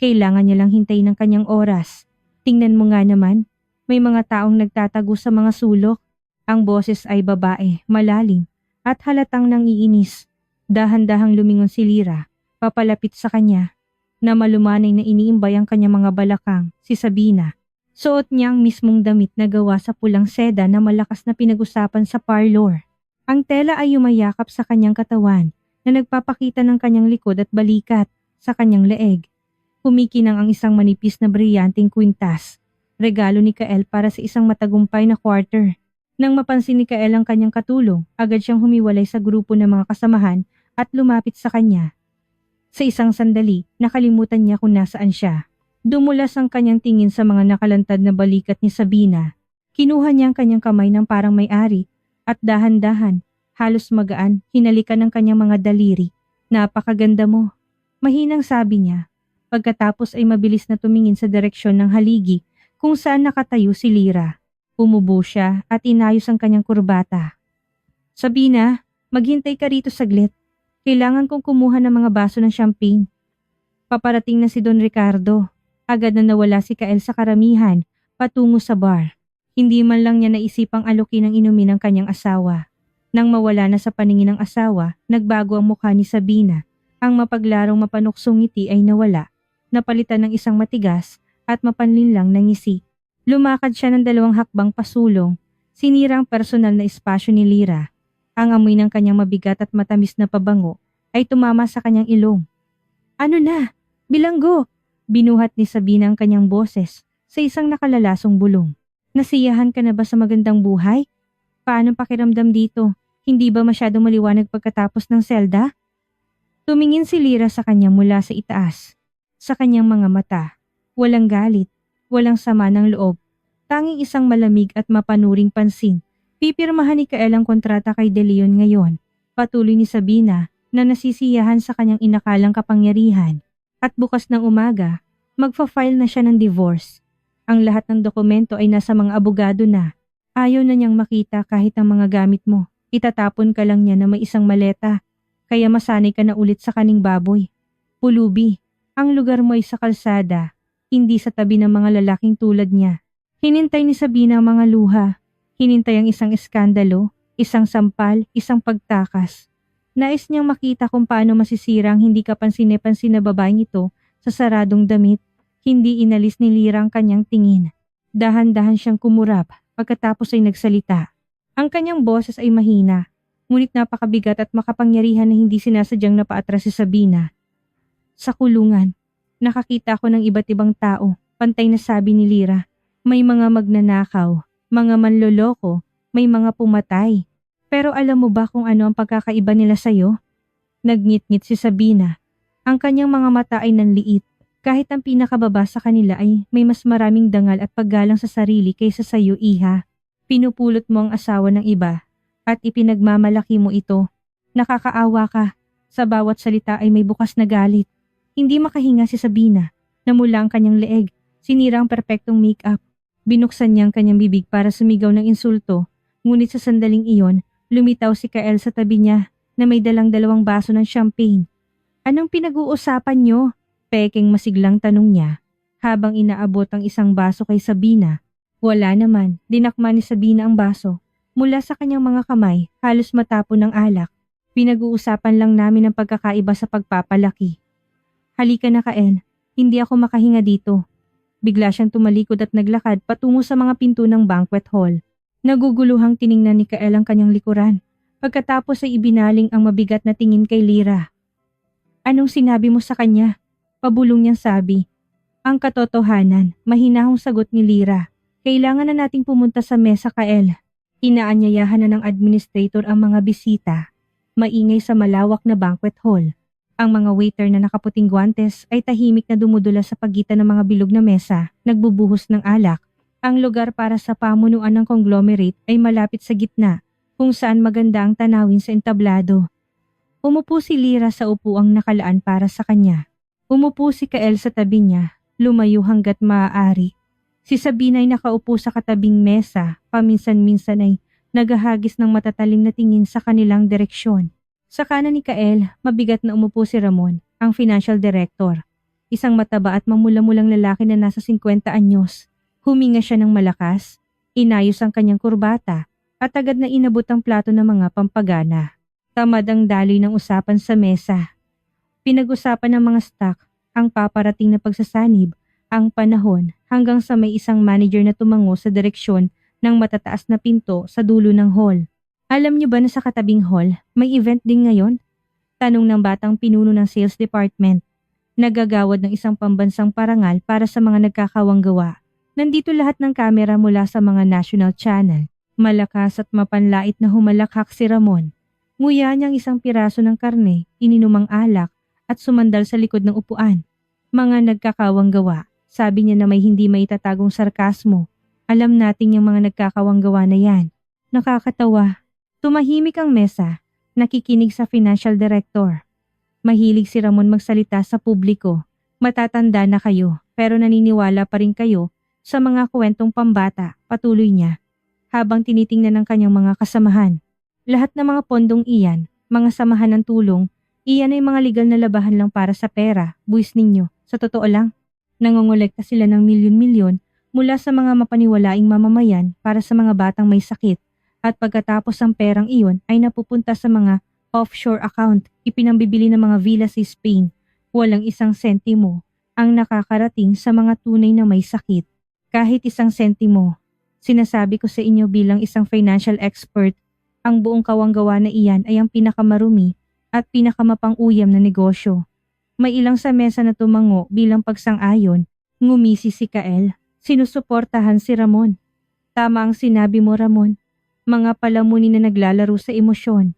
Kailangan niya lang hintayin ang kanyang oras. Tingnan mo nga naman, may mga taong nagtatago sa mga sulok. Ang boses ay babae, malalim, at halatang nangiinis. Dahan-dahang lumingon si Lyra, papalapit sa kanya, na malumanay na iniimbay ang kanyang mga balakang, si Sabina. Suot niya ang mismong damit na gawa sa pulang seda na malakas na pinag-usapan sa parlor. Ang tela ay yumayakap sa kanyang katawan, na nagpapakita ng kanyang likod at balikat sa kanyang leeg. Kumikinang ang isang manipis na brilyanteng kwintas. Regalo ni Kael para sa isang matagumpay na quarter. Nang mapansin ni Kael ang kanyang katulong, agad siyang humiwalay sa grupo ng mga kasamahan at lumapit sa kanya. Sa isang sandali, nakalimutan niya kung nasaan siya. Dumulas ang kanyang tingin sa mga nakalantad na balikat ni Sabina. Kinuha niya ang kanyang kamay ng parang may-ari at dahan-dahan, halos magaan, hinalikan ng kanyang mga daliri. Napakaganda mo. Mahinang sabi niya. Pagkatapos ay mabilis na tumingin sa direksyon ng haligi kung saan nakatayo si Lyra. Umubo siya at inayos ang kanyang kurbata. Sabina, maghintay ka rito saglit. Kailangan kong kumuha ng mga baso ng champagne. Paparating na si Don Ricardo. Agad na nawala si Kael sa karamihan, patungo sa bar. Hindi man lang niya naisipang alukin ang inumin ng kanyang asawa. Nang mawala na sa paningin ng asawa, nagbago ang mukha ni Sabina. Ang mapaglarong mapanuksong ngiti ay nawala, napalitan ng isang matigas at mapanlinlang na ngisi. Lumakad siya ng 2 hakbang pasulong, sinira ang personal na espasyo ni Lyra. Ang amoy ng kanyang mabigat at matamis na pabango ay tumama sa kanyang ilong. Ano na? Bilanggo! Binuhat ni Sabina ang kanyang boses sa isang nakalalasong bulong. Nasiyahan ka na ba sa magandang buhay? Paano pakiramdam dito? Hindi ba masyadong maliwanag pagkatapos ng selda? Tumingin si Lyra sa kanya mula sa itaas. Sa kanyang mga mata, walang galit, walang sama ng loob. Tanging isang malamig at mapanuring pansin. Pipirmahan ni Kael ang kontrata kay De Leon ngayon. Patuloy ni Sabina na nasisiyahan sa kanyang inakalang kapangyarihan. At bukas ng umaga, magfa-file na siya ng divorce. Ang lahat ng dokumento ay nasa mga abogado na. Ayaw na niyang makita kahit ang mga gamit mo. Itatapon ka lang niya na may isang maleta. Kaya masanay ka na ulit sa kaning baboy. Pulubi, ang lugar mo ay sa kalsada, hindi sa tabi ng mga lalaking tulad niya. Hinintay ni Sabina ang mga luha. Hinintay ang isang eskandalo, isang sampal, isang pagtakas. Nais niyang makita kung paano masisira ang hindi kapansin-pansin na babaeng ito sa saradong damit. Hindi inalis ni Lyra ang kanyang tingin. Dahan-dahan siyang kumurap pagkatapos ay nagsalita. Ang kanyang boses ay mahina, ngunit napakabigat at makapangyarihan na hindi sinasadyang napaatras si Sabina. Sa kulungan, nakakita ko ng iba't ibang tao, pantay na sabi ni Lyra. May mga magnanakaw, mga manloloko, may mga pumatay. Pero alam mo ba kung ano ang pagkakaiba nila sa'yo? Nagngit-ngit si Sabina. Ang kanyang mga mata ay nanliit. Kahit ang pinakababa sa kanila ay may mas maraming dangal at paggalang sa sarili kaysa sa'yo, iha. Pinupulot mo ang asawa ng iba at ipinagmamalaki mo ito. Nakakaawa ka. Sa bawat salita ay may bukas na galit. Hindi makahinga si Sabina. Namula ang kanyang leeg. Sinira ang perpektong make-up. Binuksan niya ang kanyang bibig para sumigaw ng insulto. Ngunit sa sandaling iyon, lumitaw si Kael sa tabi niya na may dalang 2 baso ng champagne. Anong pinag-uusapan niyo? Pekeng masiglang tanong niya habang inaabot ang isang baso kay Sabina. Wala naman, dinakma ni Sabina ang baso. Mula sa kanyang mga kamay, halos matapon ng alak. Pinag-uusapan lang namin ang pagkakaiba sa pagpapalaki. Halika na Kael, hindi ako makahinga dito. Bigla siyang tumalikod at naglakad patungo sa mga pinto ng banquet hall. Naguguluhang tiningnan ni Kael ang kanyang likuran. Pagkatapos ay ibinaling ang mabigat na tingin kay Lyra. Anong sinabi mo sa kanya? Pabulong niyang sabi. Ang katotohanan, mahinahong sagot ni Lyra. Kailangan na nating pumunta sa mesa, Kael. Inaanyayahan na ng administrator ang mga bisita. Maingay sa malawak na banquet hall. Ang mga waiter na nakaputing guwantes ay tahimik na dumudula sa pagitan ng mga bilog na mesa, nagbubuhos ng alak. Ang lugar para sa pamunuan ng conglomerate ay malapit sa gitna, kung saan maganda ang tanawin sa entablado. Umupo si Lyra sa upuang nakalaan para sa kanya. Umupo si Kael sa tabi niya, lumayo hanggat maaari. Si Sabina ay nakaupo sa katabing mesa, paminsan-minsan ay naghahagis ng matatalim na tingin sa kanilang direksyon. Sa kanan ni Kael, mabigat na umupo si Ramon, ang financial director. Isang mataba at mamula-mulang lalaki na nasa 50 anyos. Huminga siya ng malakas, inayos ang kanyang kurbata at agad na inabot ang plato ng mga pampagana. Tamad ang daloy ng usapan sa mesa. Pinag-usapan ng mga stock, ang paparating na pagsasanib, ang panahon hanggang sa may isang manager na tumango sa direksyon ng matataas na pinto sa dulo ng hall. Alam niyo ba na sa katabing hall, may event din ngayon? Tanong ng batang pinuno ng sales department. Nagagawad ng isang pambansang parangal para sa mga nagkakawang gawa. Nandito lahat ng kamera mula sa mga national channel. Malakas at mapanlait na humalakhak si Ramon. Nguya niyang isang piraso ng karne, ininumang alak at sumandal sa likod ng upuan. Mga nagkakawang gawa, Sabi niya na may hindi maitatagong sarkasmo. Alam natin yung mga nagkakawanggawa na yan. Nakakatawa. Tumahimik ang mesa, nakikinig sa financial director. Mahilig si Ramon magsalita sa publiko. Matatanda na kayo, pero naniniwala pa rin kayo sa mga kwentong pambata, patuloy niya. Habang tinitingnan ng kanyang mga kasamahan. Lahat ng mga pondong iyan, mga samahan ng tulong, iyan ay mga legal na labahan lang para sa pera, buwis ninyo. Sa totoo lang, nangongolekta sila ng milyon-milyon mula sa mga mapaniwalaing mamamayan para sa mga batang may sakit. At pagkatapos ang perang iyon ay napupunta sa mga offshore account, ipinambibili ng mga villa sa Spain. Walang isang sentimo ang nakakarating sa mga tunay na may sakit. Kahit isang sentimo. Sinasabi ko sa inyo bilang isang financial expert, ang buong kawanggawa na iyan ay ang pinakamarumi at pinakamapang-uyam na negosyo. May ilang sa mesa na tumango bilang pagsang-ayon, ngumisi si Kael, sinusuportahan si Ramon. Tama ang sinabi mo, Ramon. Mga palamunin na naglalaro sa emosyon.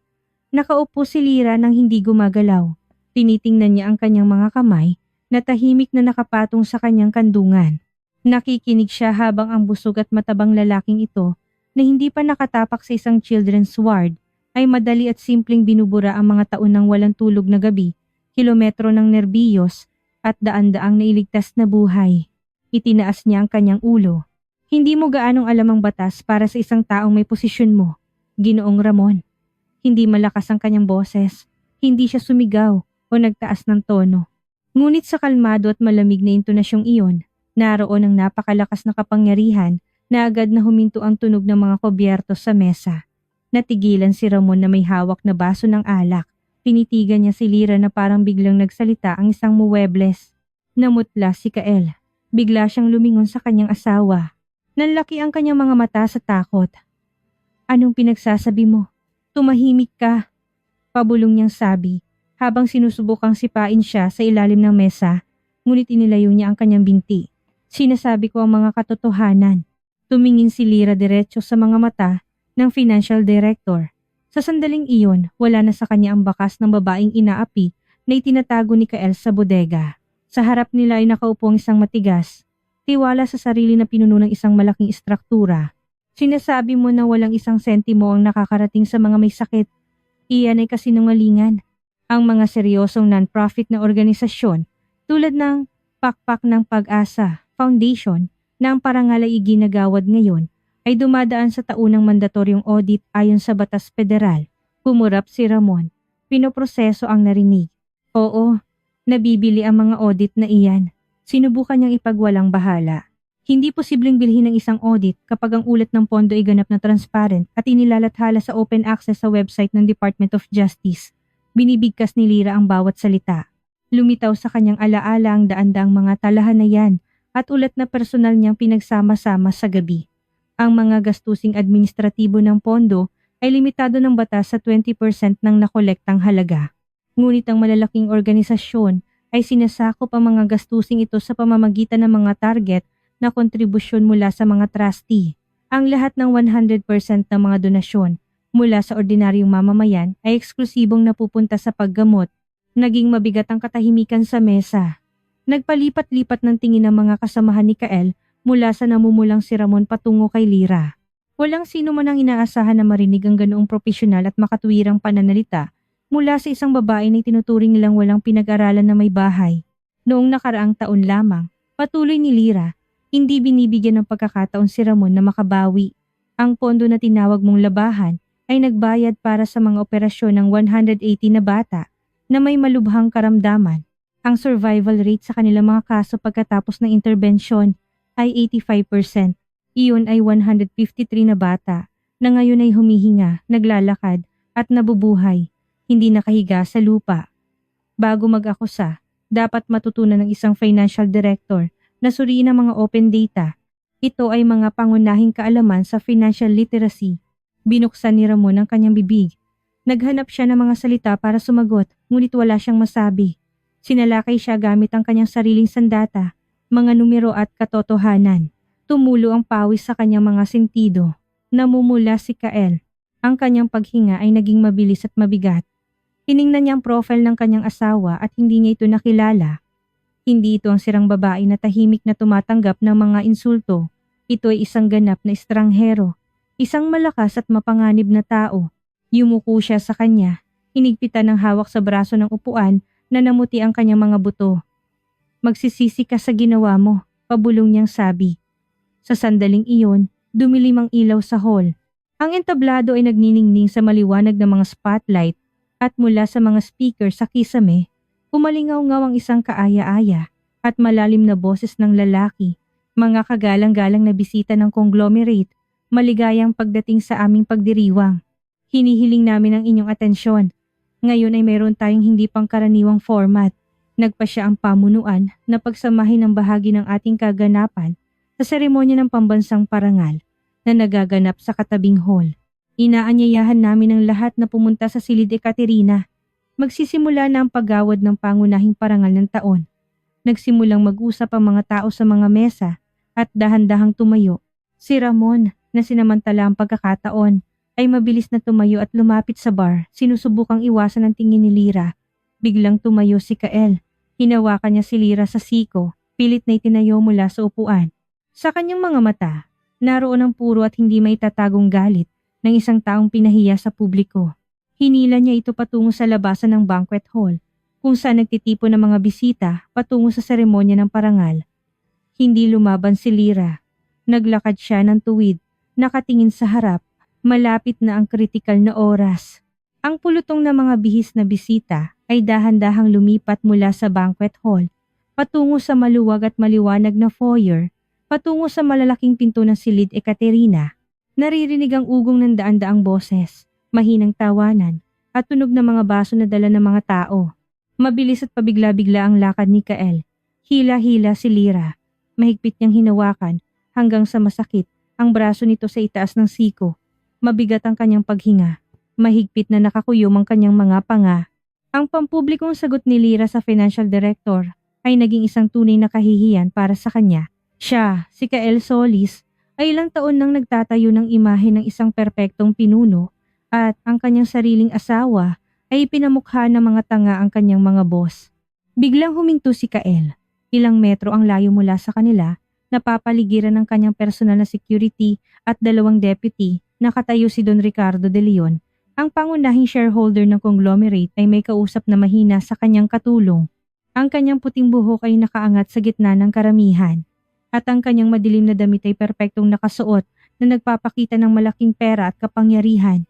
Nakaupo si Lira nang hindi gumagalaw. Tinitingnan niya ang kanyang mga kamay na tahimik na nakapatong sa kanyang kandungan. Nakikinig siya habang ang busog at matabang lalaking ito na hindi pa nakatapak sa isang children's ward ay madali at simpleng binubura ang mga taon ng walang tulog na gabi, kilometro ng nerbiyos at daan-daang nailigtas na buhay. Itinaas niya ang kanyang ulo. Hindi mo gaanong alam ang batas para sa isang taong may posisyon mo, Ginoong Ramon. Hindi malakas ang kanyang boses, hindi siya sumigaw o nagtaas ng tono. Ngunit sa kalmado at malamig na intonasyong iyon, naroon ang napakalakas na kapangyarihan na agad na huminto ang tunog ng mga kobyerto sa mesa. Natigilan si Ramon na may hawak na baso ng alak. Tinitigan niya si Lira na parang biglang nagsalita ang isang muwebles. Namutla si Kael. Bigla siyang lumingon sa kanyang asawa. Nanlaki ang kanyang mga mata sa takot. Anong pinagsasabi mo? Tumahimik ka. Pabulong niyang sabi habang sinusubukang sipain siya sa ilalim ng mesa, ngunit inilayo niya ang kanyang binti. Sinasabi ko ang mga katotohanan. Tumingin si Lira diretso sa mga mata ng financial director. Sa sandaling iyon, wala na sa kanya ang bakas ng babaeng inaapi na itinatago ni Kael sa bodega. Sa harap nila ay nakaupo ang isang matigas, tiwala sa sarili na pinuno ng isang malaking istruktura. Sinasabi mo na walang isang sentimo ang nakakarating sa mga may sakit. Iyan ay kasinungalingan. Ang mga seryosong non-profit na organisasyon tulad ng Pakpak ng Pag-asa Foundation na ang parangal ay iginagawad ngayon ay dumadaan sa taunang mandatoryong audit ayon sa batas federal. Pumurap si Ramon. Pinoproseso ang narinig. Oo, nabibili ang mga audit na iyan. Sinubukan niyang ipagwalang bahala. Hindi posibleng bilhin ng isang audit kapag ang ulat ng pondo ay ganap na transparent at inilalathala sa open access sa website ng Department of Justice. Binibigkas ni Lira ang bawat salita. Lumitaw sa kanyang alaala ang daan-daang mga talahan na yan at ulat na personal niyang pinagsama-sama sa gabi. Ang mga gastusing administratibo ng pondo ay limitado ng batas sa 20% ng nakolektang halaga. Ngunit ang malalaking organisasyon ay sinasakop ang mga gastusing ito sa pamamagitan ng mga target na kontribusyon mula sa mga trustee. Ang lahat ng 100% ng mga donasyon mula sa ordinaryong mamamayan ay eksklusibong napupunta sa paggamot. Naging mabigat ang katahimikan sa mesa. Nagpalipat-lipat ng tingin ng mga kasamahan ni Kael mula sa namumulang si Ramon patungo kay Lira. Walang sino man ang inaasahan na marinig ang ganoong propesyonal at makatuwirang pananalita mula sa isang babae na tinuturing nilang walang pinag-aralan na may bahay. Noong nakaraang taon lamang, patuloy ni Lira, hindi binibigyan ng pagkakataon si Ramon na makabawi. Ang pondo na tinawag mong labahan ay nagbayad para sa mga operasyon ng 180 na bata na may malubhang karamdaman. Ang survival rate sa kanilang mga kaso pagkatapos ng interbensyon ay 85%. Iyon ay 153 na bata na ngayon ay humihinga, naglalakad at nabubuhay, hindi nakahiga sa lupa. Bago mag-akusa, dapat matutunan ng isang financial director na suriin ang mga open data. Ito ay mga pangunahing kaalaman sa financial literacy. Binuksan ni Ramon ang kanyang bibig. Naghanap siya ng mga salita para sumagot, ngunit wala siyang masabi. Sinalakay siya gamit ang kanyang sariling sandata, mga numero at katotohanan. Tumulo ang pawis sa kanyang mga sentido. Namumula si Kael. Ang kanyang paghinga ay naging mabilis at mabigat. Tiningnan niya ang profile ng kanyang asawa at hindi niya ito nakilala. Hindi ito ang sirang babae na tahimik na tumatanggap ng mga insulto. Ito ay isang ganap na estranghero, isang malakas at mapanganib na tao. Yumuko siya sa kanya, hinigpitan ng hawak sa braso ng upuan na namuti ang kanyang mga buto. Magsisisi ka sa ginawa mo, pabulong niyang sabi. Sa sandaling iyon, dumilim ang ilaw sa hall. Ang entablado ay nagniningning sa maliwanag na mga spotlight at mula sa mga speaker sa kisame, umalingaw-ngaw ang isang kaaya-aya at malalim na boses ng lalaki. Mga kagalang-galang na bisita ng conglomerate, maligayang pagdating sa aming pagdiriwang. Hinihiling namin ang inyong atensyon. Ngayon ay mayroon tayong hindi pangkaraniwang format. Nagpa siya ang pamunuan na pagsamahin ng bahagi ng ating kaganapan sa seremonya ng pambansang parangal na nagaganap sa katabing hall. Inaanyayahan namin ang lahat na pumunta sa Silid Ekaterina. Magsisimula na ang paggawad ng pangunahing parangal ng taon. Nagsimulang mag-usap ang mga tao sa mga mesa at dahan-dahang tumayo. Si Ramon, na sinamantala ang pagkakataon, ay mabilis na tumayo at lumapit sa bar, sinusubukang iwasan ang tingin ni Lyra. Biglang tumayo si Kael. Hinawakan niya si Lyra sa siko, pilit na itinayo mula sa upuan. Sa kanyang mga mata, naroon ang puro at hindi maitatagong galit ng isang taong pinahiya sa publiko. Hinila niya ito patungo sa labasan ng banquet hall, kung saan nagtitipon ng mga bisita patungo sa seremonya ng parangal. Hindi lumaban si Lyra. Naglakad siya ng tuwid, nakatingin sa harap, malapit na ang kritikal na oras. Ang pulutong na mga bihis na bisita ay dahan-dahang lumipat mula sa banquet hall, patungo sa maluwag at maliwanag na foyer, patungo sa malalaking pinto ng Silid Ekaterina. Naririnig ang ugong ng daan-daang boses, mahinang tawanan, at tunog ng mga baso na dala ng mga tao. Mabilis at pabigla-bigla ang lakad ni Kael. Hila-hila si Lyra. Mahigpit niyang hinawakan hanggang sa masakit ang braso nito sa itaas ng siko. Mabigat ang kanyang paghinga. Mahigpit na nakakuyom ang kanyang mga panga. Ang pampublikong sagot ni Lyra sa financial director ay naging isang tunay na kahihiyan para sa kanya. Siya, si Kael Solis, ay ilang taon nang nagtatayo ng imahe ng isang perpektong pinuno at ang kanyang sariling asawa ay pinamukha ng mga tanga ang kanyang mga boss. Biglang huminto si Kael. Ilang metro ang layo mula sa kanila, napapaligiran ng kanyang personal na security at 2 deputy. Nakatayo si Don Ricardo de Leon. Ang pangunahing shareholder ng conglomerate ay may kausap na mahina sa kanyang katulong. Ang kanyang puting buhok ay nakaangat sa gitna ng karamihan. At ang kanyang madilim na damit ay perpektong nakasuot na nagpapakita ng malaking pera at kapangyarihan.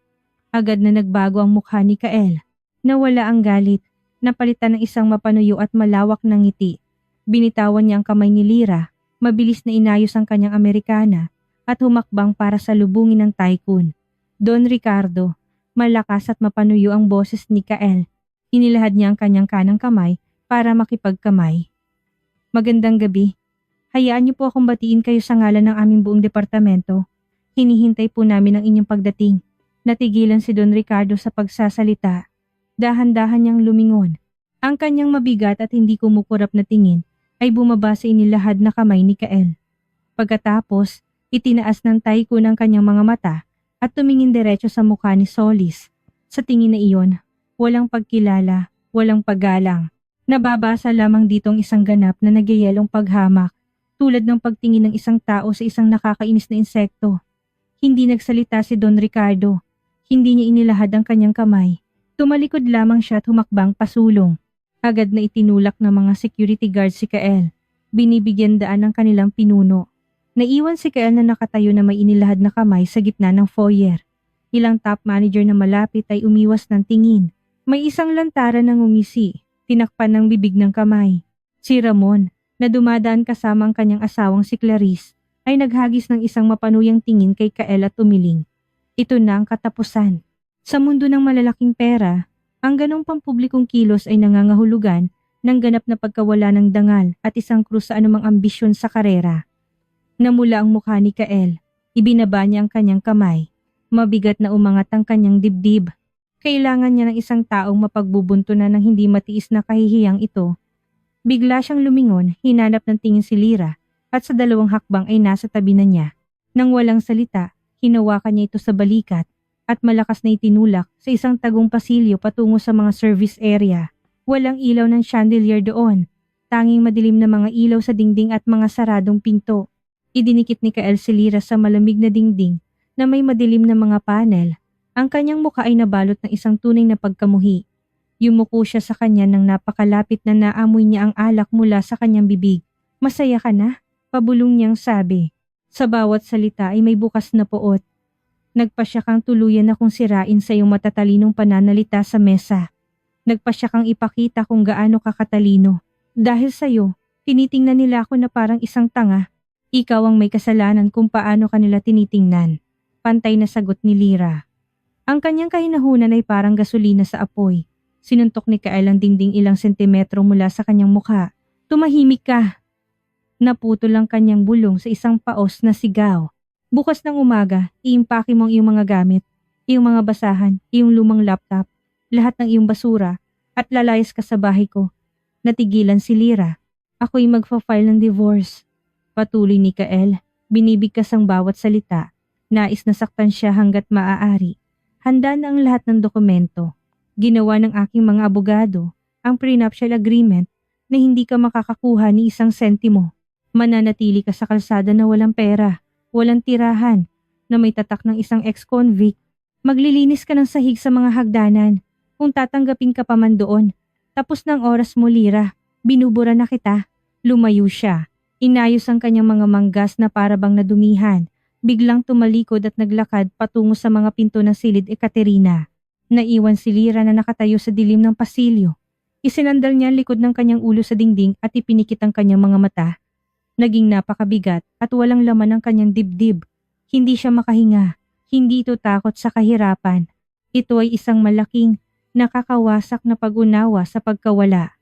Agad na nagbago ang mukha ni Kael. Nawala ang galit, napalitan ng isang mapanuyo at malawak na ngiti. Binitawan niya ang kamay ni Lyra, mabilis na inayos ang kanyang Amerikana at humakbang para salubungin ng tycoon. Don Ricardo, malakas at mapanuyo ang boses ni Kael. Inilahad niya ang kanyang kanang kamay para makipagkamay. Magandang gabi. Hayaan niyo po akong batiin kayo sa ngalan ng aming buong departamento. Hinihintay po namin ang inyong pagdating. Natigilan si Don Ricardo sa pagsasalita. Dahan-dahan niyang lumingon. Ang kanyang mabigat at hindi kumukurap na tingin ay bumaba sa inilahad na kamay ni Kael. Pagkatapos, itinaas ng tycoon ang kanyang mga mata at tumingin diretso sa mukha ni Solis. Sa tingin na iyon, walang pagkilala, walang paggalang. Nababasa lamang ditong isang ganap na nagyayelong paghamak, tulad ng pagtingin ng isang tao sa isang nakakainis na insekto. Hindi nagsalita si Don Ricardo. Hindi niya inilahad ang kanyang kamay. Tumalikod lamang siya at humakbang pasulong. Agad na itinulak ng mga security guard si Kael. Binibigyan daan ng kanilang pinuno. Naiwan si Kael na nakatayo na may inilahad na kamay sa gitna ng foyer. Ilang top manager na malapit ay umiwas ng tingin. May isang lantaran na ngumisi, tinakpan ng bibig ng kamay. Si Ramon, na dumadaan kasama ang kanyang asawang si Clarice, ay naghagis ng isang mapanuyang tingin kay Kael at umiling. Ito na ang katapusan. Sa mundo ng malalaking pera, ang ganong pampublikong kilos ay nangangahulugan ng ganap na pagkawala ng dangal at isang krus sa anumang ambisyon sa karera. Namula ang mukha ni Kael. Ibinaba niya ang kanyang kamay. Mabigat na umangat ang kanyang dibdib. Kailangan niya ng isang taong mapagbubuntunan ng hindi matiis na kahihiyang ito. Bigla siyang lumingon, hinanap ng tingin si Lyra at sa 2 hakbang ay nasa tabi na niya. Nang walang salita, hinawakan niya ito sa balikat at malakas na itinulak sa isang tagong pasilyo patungo sa mga service area. Walang ilaw ng chandelier doon. Tanging madilim na mga ilaw sa dingding at mga saradong pinto. Idinikit ni Kael si Lyra sa malamig na dingding na may madilim na mga panel. Ang kanyang mukha ay nabalot ng isang tunay na pagkamuhi. Yumuko siya sa kanya nang napakalapit na naamoy niya ang alak mula sa kanyang bibig. "Masaya ka na?" Pabulong niyang sabi. Sa bawat salita ay may bukas na poot. "Nagpasya kang tuluyan akong sirain sa iyong matatalinong pananalita sa mesa. Nagpasya kang ipakita kung gaano ka katalino. Dahil sa'yo, tinitingnan nila ako na parang isang tanga. Ikaw ang may kasalanan kung paano kanila tinitingnan." Pantay na sagot ni Lyra. Ang kanyang kahinahunan ay parang gasolina sa apoy. Sinuntok ni Kael ang dingding ilang sentimetro mula sa kanyang mukha. "Tumahimik ka!" Naputol ang kanyang bulong sa isang paos na sigaw. "Bukas ng umaga, iimpake mo ang iyong mga gamit, iyong mga basahan, iyong lumang laptop, lahat ng iyong basura, at lalayas ka sa bahay ko." Natigilan si Lyra. "Ako'y magfa-file ng divorce." Patuloy ni Kael, binibigkas ang bawat salita. Nais na saktan siya hanggat maaari. Handa na ang lahat ng dokumento. Ginawa ng aking mga abogado ang prenuptial agreement na hindi ka makakakuha ni isang sentimo. Mananatili ka sa kalsada na walang pera, walang tirahan, na may tatak ng isang ex-convict. Maglilinis ka ng sahig sa mga hagdanan. Kung tatanggapin ka pa man doon, tapos ng oras mo, Lyra. Binubura na kita." Lumayo siya. Inayos ang kanyang mga manggas na parabang nadumihan. Biglang tumalikod at naglakad patungo sa mga pinto ng silid Ekaterina. Naiwan si Lyra na nakatayo sa dilim ng pasilyo. Isinandal niya ang likod ng kanyang ulo sa dingding at ipinikit ang kanyang mga mata. Naging napakabigat at walang laman ang kanyang dibdib. Hindi siya makahinga. Hindi ito takot sa kahirapan. Ito ay isang malaking, nakakawasak na pag-unawa sa pagkawala.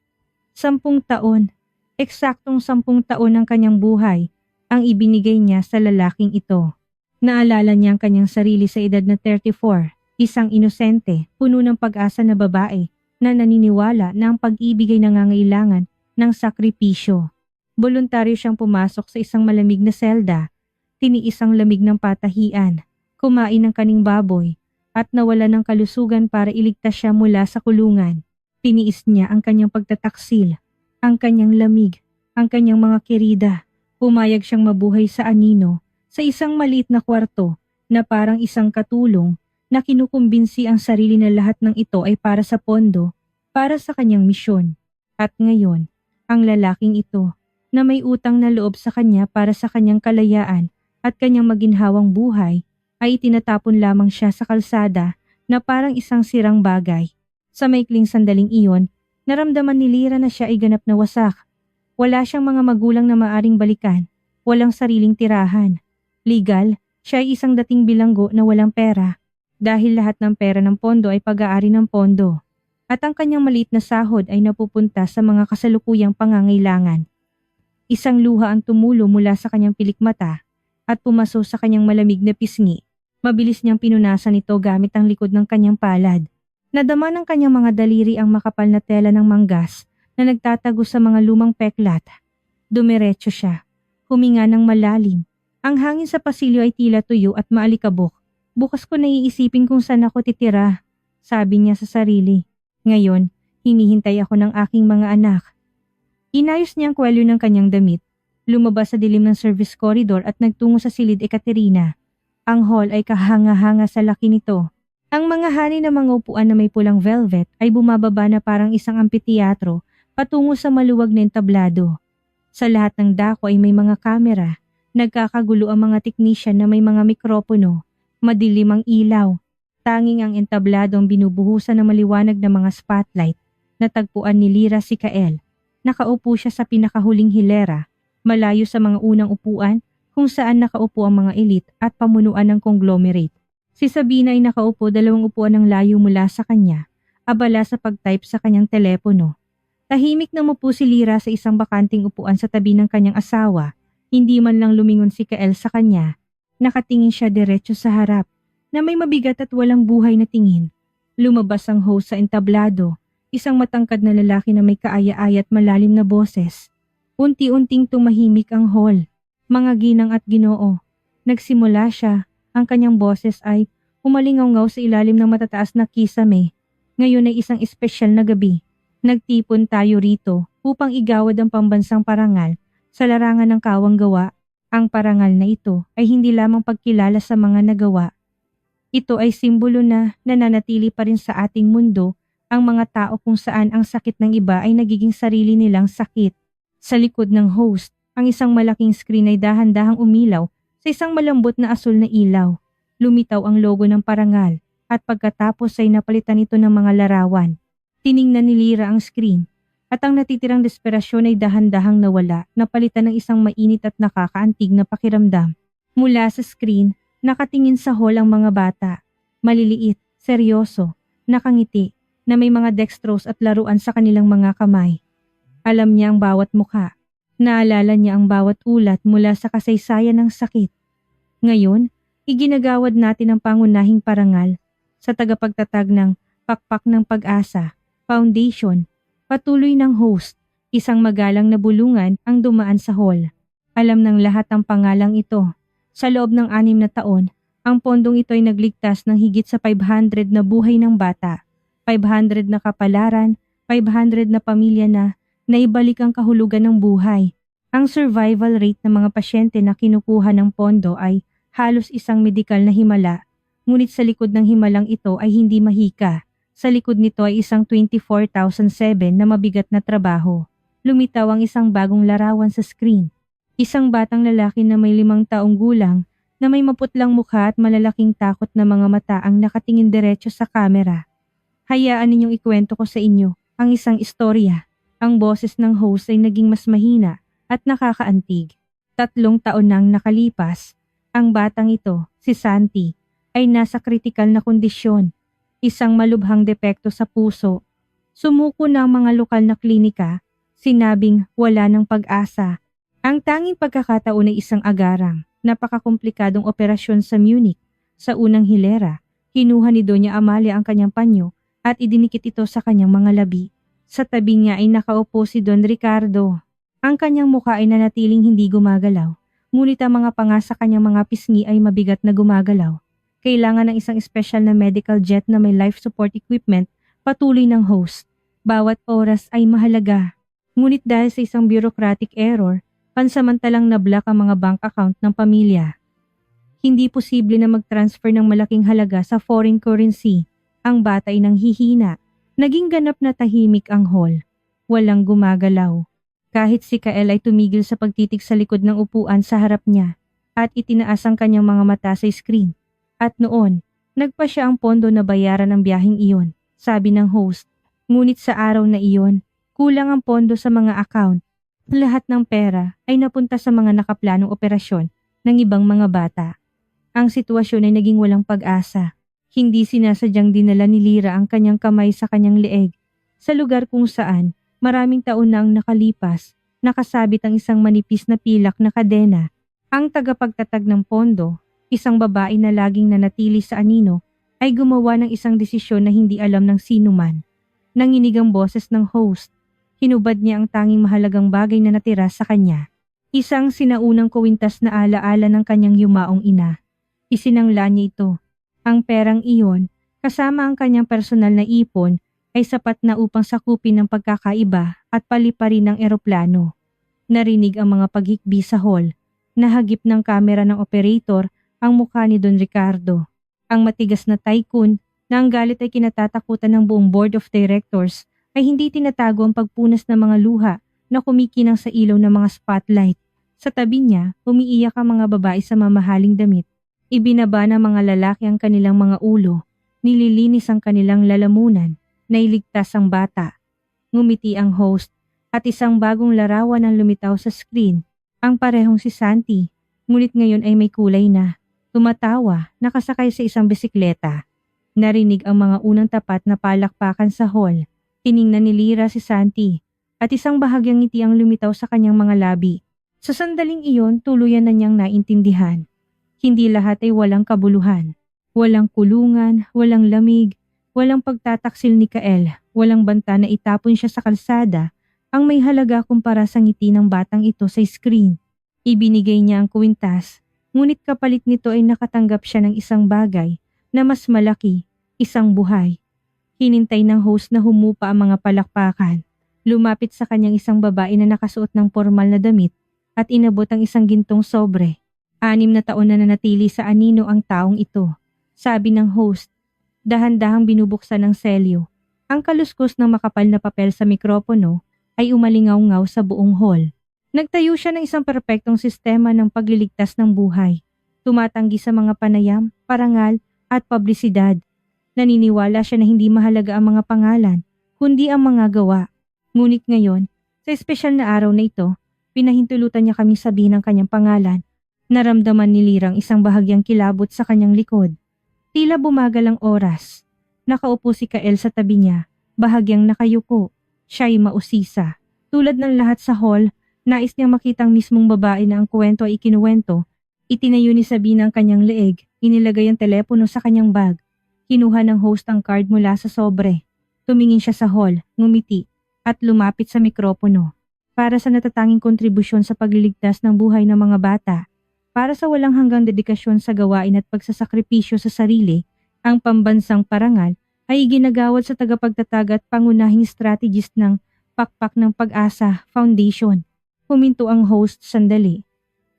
10 taon, eksaktong 10 taon ng kanyang buhay ang ibinigay niya sa lalaking ito. Naalala niya ang kanyang sarili sa edad na 34, isang inosente, puno ng pag-asa na babae na naniniwala na ang pag-ibig ay nangangailangan ng sakripisyo. Voluntaryo siyang pumasok sa isang malamig na selda, tiniis ang lamig ng patahian, kumain ng kaning baboy, at nawala ng kalusugan para iligtas siya mula sa kulungan. Tiniis niya ang kanyang pagtataksil, ang kanyang lamig, ang kanyang mga kerida. Pumayag siyang mabuhay sa anino, sa isang maliit na kwarto na parang isang katulong na kinukumbinsi ang sarili na lahat ng ito ay para sa pondo, para sa kanyang misyon. At ngayon, ang lalaking ito na may utang na loob sa kanya para sa kanyang kalayaan at kanyang maginhawang buhay ay itinatapon lamang siya sa kalsada na parang isang sirang bagay. Sa maikling sandaling iyon, naramdaman ni Lyra na siya ay ganap na wasak. Wala siyang mga magulang na maaring balikan, walang sariling tirahan. Legal, siya ay isang dating bilanggo na walang pera. Dahil lahat ng pera ng pondo ay pag-aari ng pondo. At ang kanyang maliit na sahod ay napupunta sa mga kasalukuyang pangangailangan. Isang luha ang tumulo mula sa kanyang pilikmata at pumaso sa kanyang malamig na pisngi. Mabilis niyang pinunasan ito gamit ang likod ng kanyang palad. Nadama ng kanyang mga daliri ang makapal na tela ng manggas na nagtatago sa mga lumang peklat. Dumiretso siya. Huminga ng malalim. Ang hangin sa pasilyo ay tila tuyo at maalikabok. "Bukas ko naiisipin kung saan ako titira," sabi niya sa sarili. "Ngayon, hinihintay ako ng aking mga anak." Inayos niya ang kwelyo ng kanyang damit. Lumabas sa dilim ng service corridor at nagtungo sa silid Ekaterina. Ang hall ay kahanga-hanga sa laki nito. Ang mga hani ng mga upuan na may pulang velvet ay bumababa na parang isang ampitheatro patungo sa maluwag na entablado. Sa lahat ng dako ay may mga kamera. Nagkakagulo ang mga teknisyan na may mga mikropono. Madilim ang ilaw. Tanging ang entablado ang binubuhusan ng maliwanag na mga spotlight. Natagpuan ni Lyra si Kael. Nakaupo siya sa pinakahuling hilera, malayo sa mga unang upuan kung saan nakaupo ang mga elite at pamunuan ng conglomerate. Si Sabina ay nakaupo 2 upuan ng layo mula sa kanya, abala sa pag-type sa kanyang telepono. Tahimik na umupo si Lyra sa isang bakanting upuan sa tabi ng kanyang asawa. Hindi man lang lumingon si Kael sa kanya. Nakatingin siya diretso sa harap, na may mabigat at walang buhay na tingin. Lumabas ang host sa entablado, isang matangkad na lalaki na may kaaya-aya at malalim na boses. Unti-unting tumahimik ang hall. Mga ginang at ginoo. Nagsimula siya. Ang kanyang boses ay umalingaw-ngaw sa ilalim ng matataas na kisame. Ngayon ay isang espesyal na gabi. Nagtipon tayo rito upang igawad ang pambansang parangal sa larangan ng kawang gawa. Ang parangal na ito ay hindi lamang pagkilala sa mga nagawa. Ito ay simbolo na nananatili pa rin sa ating mundo ang mga tao kung saan ang sakit ng iba ay nagiging sarili nilang sakit. Sa likod ng host, ang isang malaking screen ay dahan-dahang umilaw sa isang malambot na asul na ilaw. Lumitaw ang logo ng parangal at pagkatapos ay napalitan ito ng mga larawan. Tiningnan ni Lyra ang screen at ang natitirang desperasyon ay dahan-dahang nawala, napalitan ng isang mainit at nakakaantig na pakiramdam. Mula sa screen, nakatingin sa hall ang mga bata. Maliliit, seryoso, nakangiti, na may mga dextrose at laruan sa kanilang mga kamay. Alam niya ang bawat mukha. Naalala niya ang bawat ulat mula sa kasaysayan ng sakit. Ngayon, iginagawad natin ang pangunahing parangal sa tagapagtatag ng Pakpak ng Pag-asa Foundation. Patuloy ng host, isang magalang na bulungan ang dumaan sa hall. Alam ng lahat ang pangalang ito. Sa loob ng 6 na taon, ang pondong ito ay nagligtas ng higit sa 500 na buhay ng bata, 500 na kapalaran, 500 na pamilya na naibalik ang kahulugan ng buhay. Ang survival rate ng mga pasyente na kinukuha ng pondo ay halos isang medikal na himala, ngunit sa likod ng himalang ito ay hindi mahika. Sa likod nito ay isang 24,007 na mabigat na trabaho. Lumitaw ang isang bagong larawan sa screen. Isang batang lalaki na may 5 taong gulang na may maputlang mukha at malalaking takot na mga mata ang nakatingin diretso sa kamera. Hayaan ninyong ikwento ko sa inyo ang isang istorya. Ang boses ng host ay naging mas mahina at nakakaantig. 3 taon nang nakalipas, ang batang ito, si Santi, ay nasa kritikal na kondisyon. Isang malubhang depekto sa puso. Sumuko na ang mga lokal na klinika, sinabing wala ng pag-asa. Ang tanging pagkakataon ay isang agarang, napakakomplikadong operasyon sa Munich. Sa unang hilera, kinuha ni Doña Amalia ang kanyang panyo at idinikit ito sa kanyang mga labi. Sa tabi niya ay nakaupo si Don Ricardo. Ang kanyang mukha ay nanatiling hindi gumagalaw, ngunit ang mga panga sa kanyang mga pisngi ay mabigat na gumagalaw. Kailangan ng isang espesyal na medical jet na may life support equipment, patuloy ng host. Bawat oras ay mahalaga. Ngunit dahil sa isang bureaucratic error, pansamantalang na-block ang mga bank account ng pamilya. Hindi posible na mag-transfer ng malaking halaga sa foreign currency. Ang bata ay nanghihina. Naging ganap na tahimik ang hall. Walang gumagalaw. Kahit si Kael ay tumigil sa pagtitig sa likod ng upuan sa harap niya at itinaas ang kanyang mga mata sa screen. At noon, nagpa siya ang pondo na bayaran ang biyaheng iyon, sabi ng host. Ngunit sa araw na iyon, kulang ang pondo sa mga account. Lahat ng pera ay napunta sa mga nakaplanong operasyon ng ibang mga bata. Ang sitwasyon ay naging walang pag-asa. Hindi sinasadyang dinala ni Lyra ang kanyang kamay sa kanyang leeg. Sa lugar kung saan, maraming taon na ang nakalipas, nakasabit ang isang manipis na pilak na kadena. Ang tagapagtatag ng pondo, isang babae na laging nanatili sa anino, ay gumawa ng isang desisyon na hindi alam ng sinuman. Nanginig ang boses ng host. Hinubad niya ang tanging mahalagang bagay na natira sa kanya. Isang sinaunang kuwintas na alaala ng kanyang yumaong ina. Isinangla niya ito. Ang perang iyon, kasama ang kanyang personal na ipon, ay sapat na upang sakupin ang pagkakaiba at paliparin ng eroplano. Narinig ang mga paghikbi sa hall. Nahagip ng kamera ng operator ang mukha ni Don Ricardo. Ang matigas na tycoon na ang galit ay kinatatakutan ng buong board of directors ay hindi tinatago ang pagpunas ng mga luha na kumikinang sa ilaw ng mga spotlight. Sa tabi niya, umiiyak ang mga babae sa mamahaling damit. Ibinaba ng mga lalaki ang kanilang mga ulo. Nililinis ang kanilang lalamunan. Nailigtas ang bata. Ngumiti ang host at isang bagong larawan ang lumitaw sa screen. Ang parehong si Santi, ngunit ngayon ay may kulay na. Tumatawa, nakasakay sa isang bisikleta. Narinig ang mga unang tapat na palakpakan sa hall. Tiningnan ni Lyra si Santi at isang bahagyang ngiti ang lumitaw sa kanyang mga labi. Sa sandaling iyon, tuluyan na niyang naintindihan. Hindi lahat ay walang kabuluhan. Walang kulungan, walang lamig, walang pagtataksil ni Kael, walang banta na itapon siya sa kalsada ang may halaga kumpara sa ngiti ng batang ito sa screen. Ibinigay niya ang kwintas, ngunit kapalit nito ay nakatanggap siya ng isang bagay na mas malaki, isang buhay. Hinintay ng host na humupa ang mga palakpakan. Lumapit sa kanyang isang babae na nakasuot ng formal na damit at inabot ang isang gintong sobre. 6 na taon na nanatili sa anino ang taong ito. Sabi ng host, dahan-dahang binubuksan ng selyo. Ang kaluskos ng makapal na papel sa mikropono ay umalingaw-ngaw sa buong hall. Nagtayo siya ng isang perpektong sistema ng pagliligtas ng buhay. Tumatanggi sa mga panayam, parangal at publisidad. Naniniwala siya na hindi mahalaga ang mga pangalan, kundi ang mga gawa. Ngunit ngayon, sa espesyal na araw na ito, pinahintulutan niya kami sabihin ang kanyang pangalan. Naramdaman ni Lirang isang bahagyang kilabot sa kanyang likod. Tila bumagal ang oras. Nakaupo si Kael sa tabi niya, bahagyang nakayuko. Siya'y mausisa. Tulad ng lahat sa hall, nais niyang makita ang mismong babae na ang kwento ay ikinuwento. Itinayo ni Sabina ang kanyang leeg, inilagay ang telepono sa kanyang bag. Kinuha ng host ang card mula sa sobre. Tumingin siya sa hall, ngumiti, at lumapit sa mikropono. Para sa natatanging kontribusyon sa pagliligtas ng buhay ng mga bata, para sa walang hanggang dedikasyon sa gawain at pagsasakripisyo sa sarili, ang pambansang parangal ay ginagawad sa tagapagtatag at pangunahing strategist ng Pakpak ng Pag-asa Foundation. Huminto ang host sandali.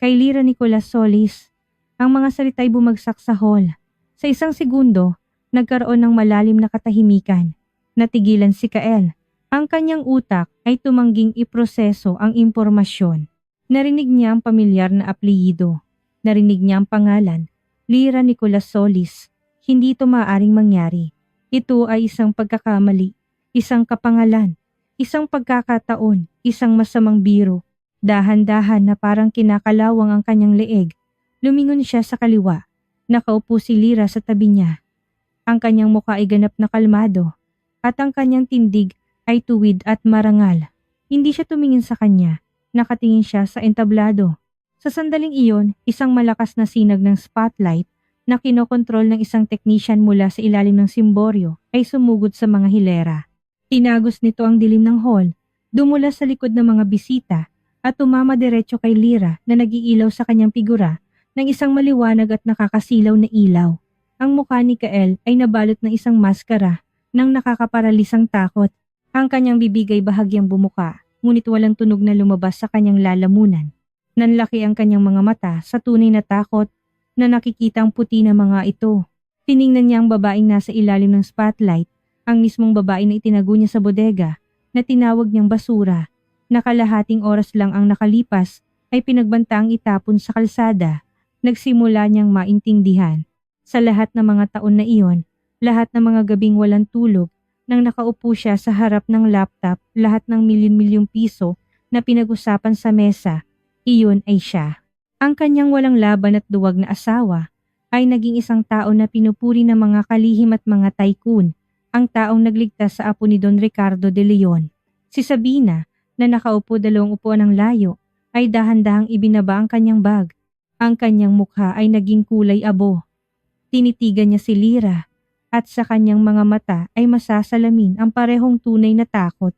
Kay Lira Nicolas Solis, ang mga salita'y bumagsak sa hall. Sa isang segundo, nagkaroon ng malalim na katahimikan. Natigilan si Kael. Ang kanyang utak ay tumangging iproseso ang impormasyon. Narinig niya ang pamilyar na apelyido. Narinig niya ang pangalan, Lira Nicolas Solis. Hindi ito maaaring mangyari. Ito ay isang pagkakamali, isang kapangalan, isang pagkakataon, isang masamang biro. Dahan-dahan na parang kinakalawang ang kanyang leeg. Lumingon siya sa kaliwa. Nakaupo si Lira sa tabi niya. Ang kanyang mukha ay ganap na kalmado at ang kanyang tindig ay tuwid at marangal. Hindi siya tumingin sa kanya. Nakatingin siya sa entablado. Sa sandaling iyon, isang malakas na sinag ng spotlight na kinokontrol ng isang technician mula sa ilalim ng simboryo ay sumugod sa mga hilera. Tinagos nito ang dilim ng hall, dumula sa likod ng mga bisita at tumama diretso kay Lira na nagiilaw sa kanyang figura ng isang maliwanag at nakakasilaw na ilaw. Ang mukha ni Kael ay nabalot ng isang maskara ng nakakaparalisang takot. Ang kanyang bibig ay bahagyang bumuka, ngunit walang tunog na lumabas sa kanyang lalamunan. Nanlaki ang kanyang mga mata sa tunay na takot na nakikita ang puti ng mga ito. Tiningnan niya ang babaeng nasa ilalim ng spotlight, ang mismong babae na itinago niya sa bodega na tinawag niyang basura. Nakalahating oras lang ang nakalipas ay pinagbantaang itapon sa kalsada. Nagsimula niyang maintindihan. Sa lahat ng mga taon na iyon, lahat ng mga gabing walang tulog, nang nakaupo siya sa harap ng laptop, lahat ng milyon-milyong piso na pinag-usapan sa mesa, iyon ay siya. Ang kanyang walang laban at duwag na asawa ay naging isang tao na pinupuri ng mga kalihim at mga tycoon, ang taong nagligtas sa apo ni Don Ricardo de Leon. Si Sabina, na nakaupo 2 upuan ng layo, ay dahan-dahang ibinaba ang kanyang bag. Ang kanyang mukha ay naging kulay abo. Tinitigan niya si Lira at sa kanyang mga mata ay masasalamin ang parehong tunay na takot.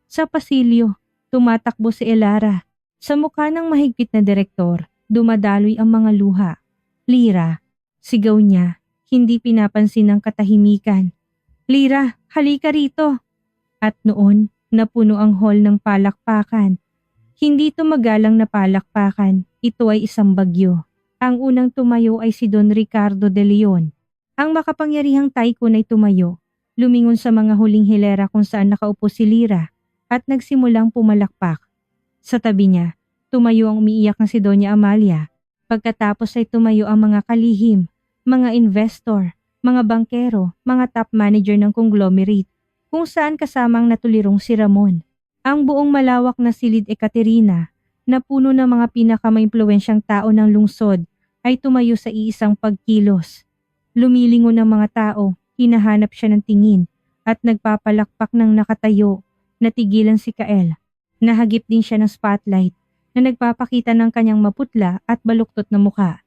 Sa pasilyo, tumatakbo si Elara. Sa mukha ng mahigpit na direktor, dumadaloy ang mga luha. Lira, sigaw niya, hindi pinapansin ng katahimikan. Lira, halika rito. At noon, napuno ang hall ng palakpakan. Hindi ito magalang na palakpakan, ito ay isang bagyo. Ang unang tumayo ay si Don Ricardo de Leon. Ang makapangyarihang tycoon ay tumayo, lumingon sa mga huling hilera kung saan nakaupo si Lira at nagsimulang pumalakpak. Sa tabi niya, tumayo ang umiiyak na si Doña Amalia. Pagkatapos ay tumayo ang mga kalihim, mga investor, mga bankero, mga top manager ng conglomerate, kung saan kasamang natulirong si Ramon. Ang buong malawak na silid Ekaterina, na puno ng mga pinakamaimpluwensyang tao ng lungsod, ay tumayo sa iisang pagkilos. Lumilingon ng mga tao, hinahanap siya ng tingin, at nagpapalakpak ng nakatayo. Natigilan si Kael. Nahagip din siya ng spotlight na nagpapakita ng kanyang maputla at baluktot na mukha.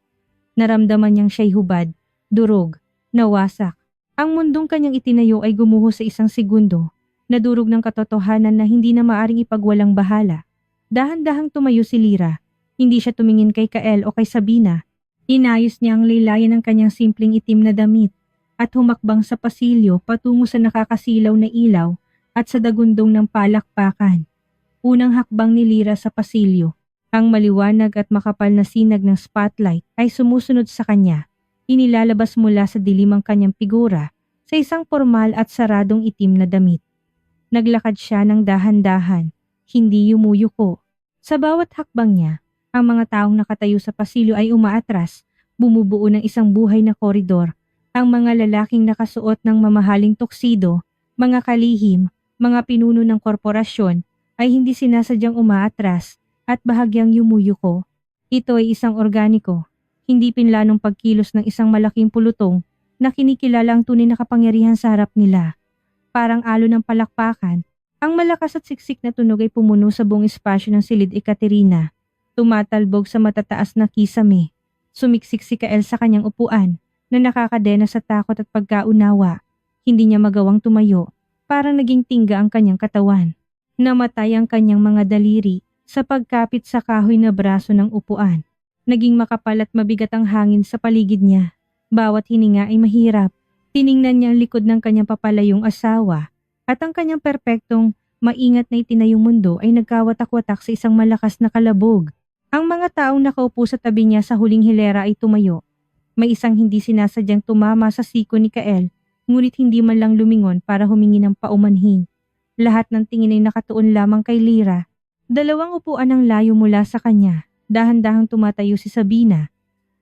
Naramdaman niyang siya'y hubad, durog, nawasak. Ang mundong kanyang itinayo ay gumuho sa isang segundo, nadurog ng katotohanan na hindi na maaring ipagwalang bahala. Dahan-dahang tumayo si Lira. Hindi siya tumingin kay Kael o kay Sabina. Inayos niya ang laylayan ng kanyang simpleng itim na damit at humakbang sa pasilyo patungo sa nakakasilaw na ilaw at sa dagundong ng palakpakan. Unang hakbang ni Lyra sa pasilyo. Ang maliwanag at makapal na sinag ng spotlight ay sumusunod sa kanya. Inilalabas mula sa dilim ang kanyang figura sa isang formal at saradong itim na damit. Naglakad siya ng dahan-dahan, hindi yumuyuko. Sa bawat hakbang niya, ang mga taong nakatayo sa pasilyo ay umaatras, bumubuo ng isang buhay na koridor. Ang mga lalaking nakasuot ng mamahaling tuksido, mga kalihim, mga pinuno ng korporasyon ay hindi sinasadyang umaatras at bahagyang yumuyuko. Ito ay isang organiko, hindi pinlanong pagkilos ng isang malaking pulutong na kinikilala ang tunay na kapangyarihan sa harap nila. Parang alo ng palakpakan, ang malakas at siksik na tunog ay pumuno sa buong espasyo ng silid Ekaterina. Tumatalbog sa matataas na kisame. Sumiksik si Kael sa kanyang upuan na nakakadena sa takot at pagkaunawa. Hindi niya magawang tumayo, parang naging tingga ang kanyang katawan. Namatay ang kanyang mga daliri sa pagkapit sa kahoy na braso ng upuan. Naging makapal at mabigat ang hangin sa paligid niya. Bawat hininga ay mahirap. Tiningnan niya ang likod ng kanyang papalayong asawa at ang kanyang perpektong, maingat na itinayong mundo ay nagkawatak-watak sa isang malakas na kalabog. Ang mga taong nakaupo sa tabi niya sa huling hilera ay tumayo. May isang hindi sinasadyang tumama sa siko ni Kael, ngunit hindi man lang lumingon para humingi ng paumanhin. Lahat ng tingin ay nakatuon lamang kay Lyra. Dalawang upuan ang layo mula sa kanya. Dahan-dahang tumatayo si Sabina.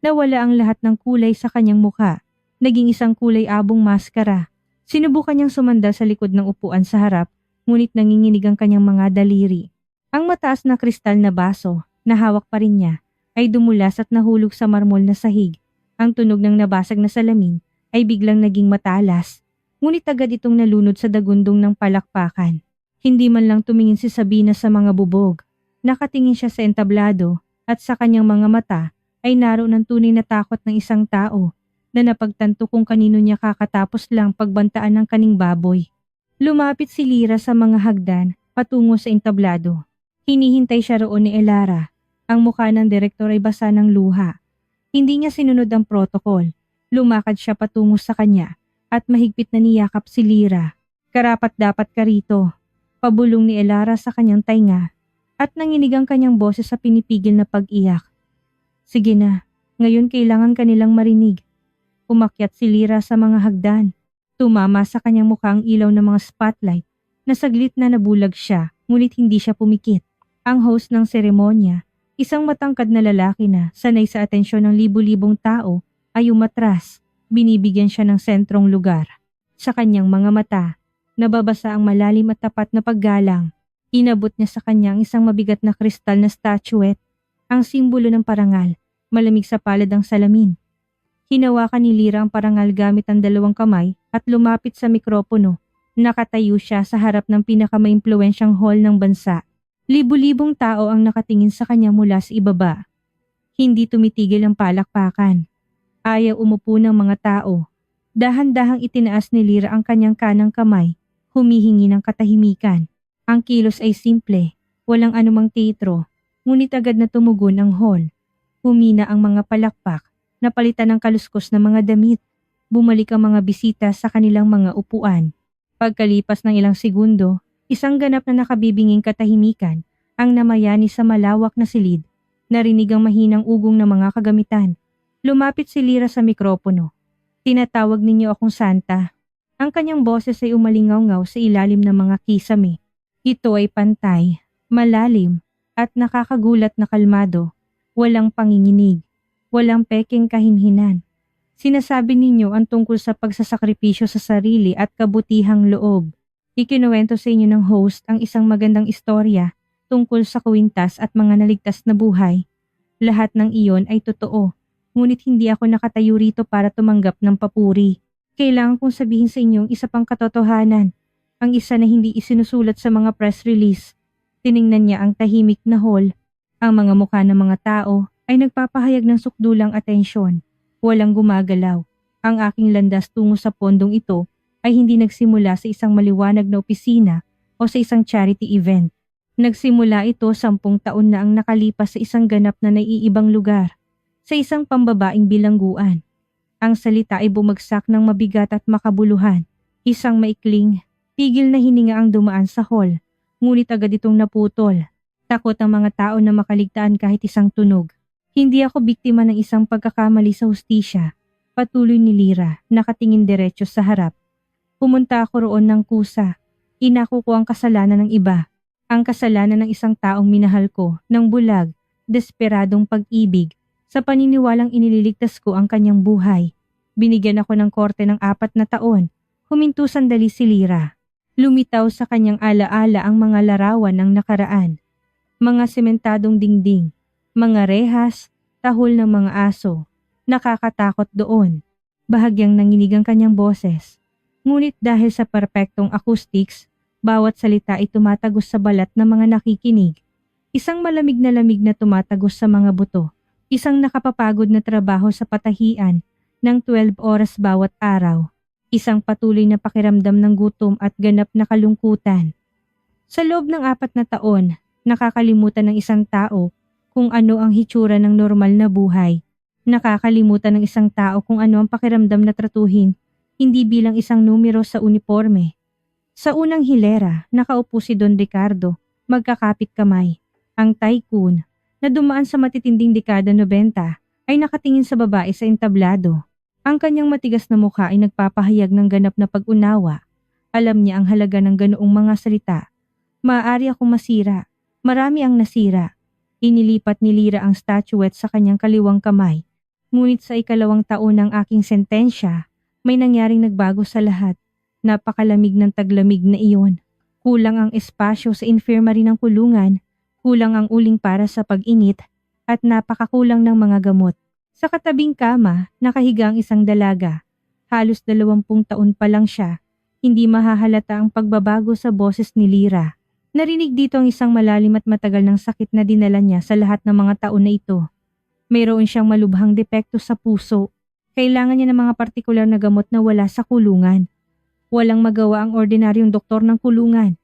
Nawala ang lahat ng kulay sa kanyang mukha. Naging isang kulay abong maskara. Sinubukan niyang sumandal sa likod ng upuan sa harap, ngunit nanginginig ang kanyang mga daliri. Ang mataas na kristal na baso, na hawak pa rin niya, ay dumulas at nahulog sa marmol na sahig. Ang tunog ng nabasag na salamin ay biglang naging matalas, ngunit agad itong nalunod sa dagundong ng palakpakan. Hindi man lang tumingin si Sabina sa mga bubog. Nakatingin siya sa entablado at sa kanyang mga mata ay naroon ang tunay na takot ng isang tao na napagtanto kung kanino niya kakatapos lang pagbantaan ng kaning baboy. Lumapit si Lyra sa mga hagdan patungo sa entablado. Hinihintay siya roon ni Elara. Ang mukha ng direktor ay basa ng luha. Hindi niya sinunod ang protokol. Lumakad siya patungo sa kanya at mahigpit na niyakap si Lyra. Karapat dapat ka rito. Pabulong ni Elara sa kanyang tainga at nanginig ang kanyang boses sa pinipigil na pag-iyak. Sige na, ngayon kailangan kanilang marinig. Umakyat si Lyra sa mga hagdan. Tumama sa kanyang mukha ang ilaw ng mga spotlight na saglit na nabulag siya ngunit hindi siya pumikit. Ang host ng seremonya, isang matangkad na lalaki na sanay sa atensyon ng libu-libong tao, ay umatras. Binibigyan siya ng sentrong lugar. Sa kanyang mga mata, nababasa ang malalim at tapat na paggalang. Inabot niya sa kanya ang isang mabigat na kristal na statuette, ang simbolo ng parangal, malamig sa palad ang salamin. Hinawakan ni Lyra ang parangal gamit ang dalawang kamay at lumapit sa mikropono. Nakatayo siya sa harap ng pinakamaimpluwensyang hall ng bansa. Libu-libong tao ang nakatingin sa kanya mula sa ibaba. Hindi tumitigil ang palakpakan. Ayaw umupo ng mga tao. Dahan-dahang itinaas ni Lyra ang kanyang kanang kamay, humihingi ng katahimikan. Ang kilos ay simple, walang anumang teatro, ngunit agad na tumugon ang hall. Humina ang mga palakpak, napalitan ng kaluskos na mga damit. Bumalik ang mga bisita sa kanilang mga upuan. Pagkalipas ng ilang segundo, isang ganap na nakabibinging katahimikan ang namayani sa malawak na silid. Narinig ang mahinang ugong ng mga kagamitan. Lumapit si Lyra sa mikropono. Tinatawag ninyo akong Santa. Ang kanyang boses ay umalingaw-ngaw sa ilalim ng mga kisame. Ito ay pantay, malalim, at nakakagulat na kalmado. Walang panginginig, walang pekeng kahinhinan. Sinasabi ninyo ang tungkol sa pagsasakripisyo sa sarili at kabutihang loob. Ikinuwento sa inyo ng host ang isang magandang istorya tungkol sa kwintas at mga naligtas na buhay. Lahat ng iyon ay totoo, ngunit hindi ako nakatayo rito para tumanggap ng papuri. Kailangan kong sabihin sa inyo isa pang katotohanan, ang isa na hindi isinusulat sa mga press release. Tiningnan niya ang tahimik na hall. Ang mga mukha ng mga tao ay nagpapahayag ng sukdulang atensyon. Walang gumagalaw. Ang aking landas tungo sa pondong ito ay hindi nagsimula sa isang maliwanag na opisina o sa isang charity event. Nagsimula ito 10 taon na ang nakalipas sa isang ganap na naiibang lugar, sa isang pambabaing bilangguan. Ang salita ay bumagsak ng mabigat at makabuluhan. Isang maikling, pigil na hininga ang dumaan sa hall, ngunit agad itong naputol. Takot ang mga tao na makaligtaan kahit isang tunog. Hindi ako biktima ng isang pagkakamali sa hustisya. Patuloy ni Lyra, nakatingin diretso sa harap. Pumunta ako roon ng kusa. Inako ko ang kasalanan ng iba. Ang kasalanan ng isang taong minahal ko, ng bulag, desperadong pag-ibig, sa paniniwalang inililigtas ko ang kanyang buhay. Binigyan ako ng korte ng 4 na taon. Huminto sandali si Lyra. Lumitaw sa kanyang alaala ang mga larawan ng nakaraan. Mga sementadong dingding, mga rehas, tahol ng mga aso. Nakakatakot doon. Bahagyang nanginig ang kanyang boses. Ngunit dahil sa perpektong acoustics, bawat salita ay tumatagos sa balat ng mga nakikinig. Isang malamig na tumatagos sa mga buto. Isang nakapapagod na trabaho sa patahian ng 12 oras bawat araw. Isang patuloy na pakiramdam ng gutom at ganap na kalungkutan. Sa loob ng 4 na taon, nakakalimutan ng isang tao kung ano ang hitsura ng normal na buhay. Nakakalimutan ng isang tao kung ano ang pakiramdam na tratuhin, hindi bilang isang numero sa uniforme. Sa unang hilera, nakaupo si Don Ricardo, magkakapit kamay. Ang tycoon, na dumaan sa matitinding dekada 90, ay nakatingin sa babae sa entablado. Ang kanyang matigas na mukha ay nagpapahayag ng ganap na pag-unawa. Alam niya ang halaga ng ganoong mga salita. Maaari akong masira. Marami ang nasira. Inilipat ni Lyra ang statuette sa kanyang kaliwang kamay. Ngunit sa 2 taon ng aking sentensya, may nangyaring nagbago sa lahat. Napakalamig ng taglamig na iyon. Kulang ang espasyo sa infirmary ng kulungan. Kulang ang uling para sa pag-init at napakakulang ng mga gamot. Sa katabing kama, nakahiga ang isang dalaga. Halos 20 taon pa lang siya. Hindi mahahalata ang pagbabago sa boses ni Lyra. Narinig dito ang isang malalim at matagal ng sakit na dinala niya sa lahat ng mga taon na ito. Mayroon siyang malubhang depekto sa puso. Kailangan niya ng mga partikular na gamot na wala sa kulungan. Walang magawa ang ordinaryong doktor ng kulungan.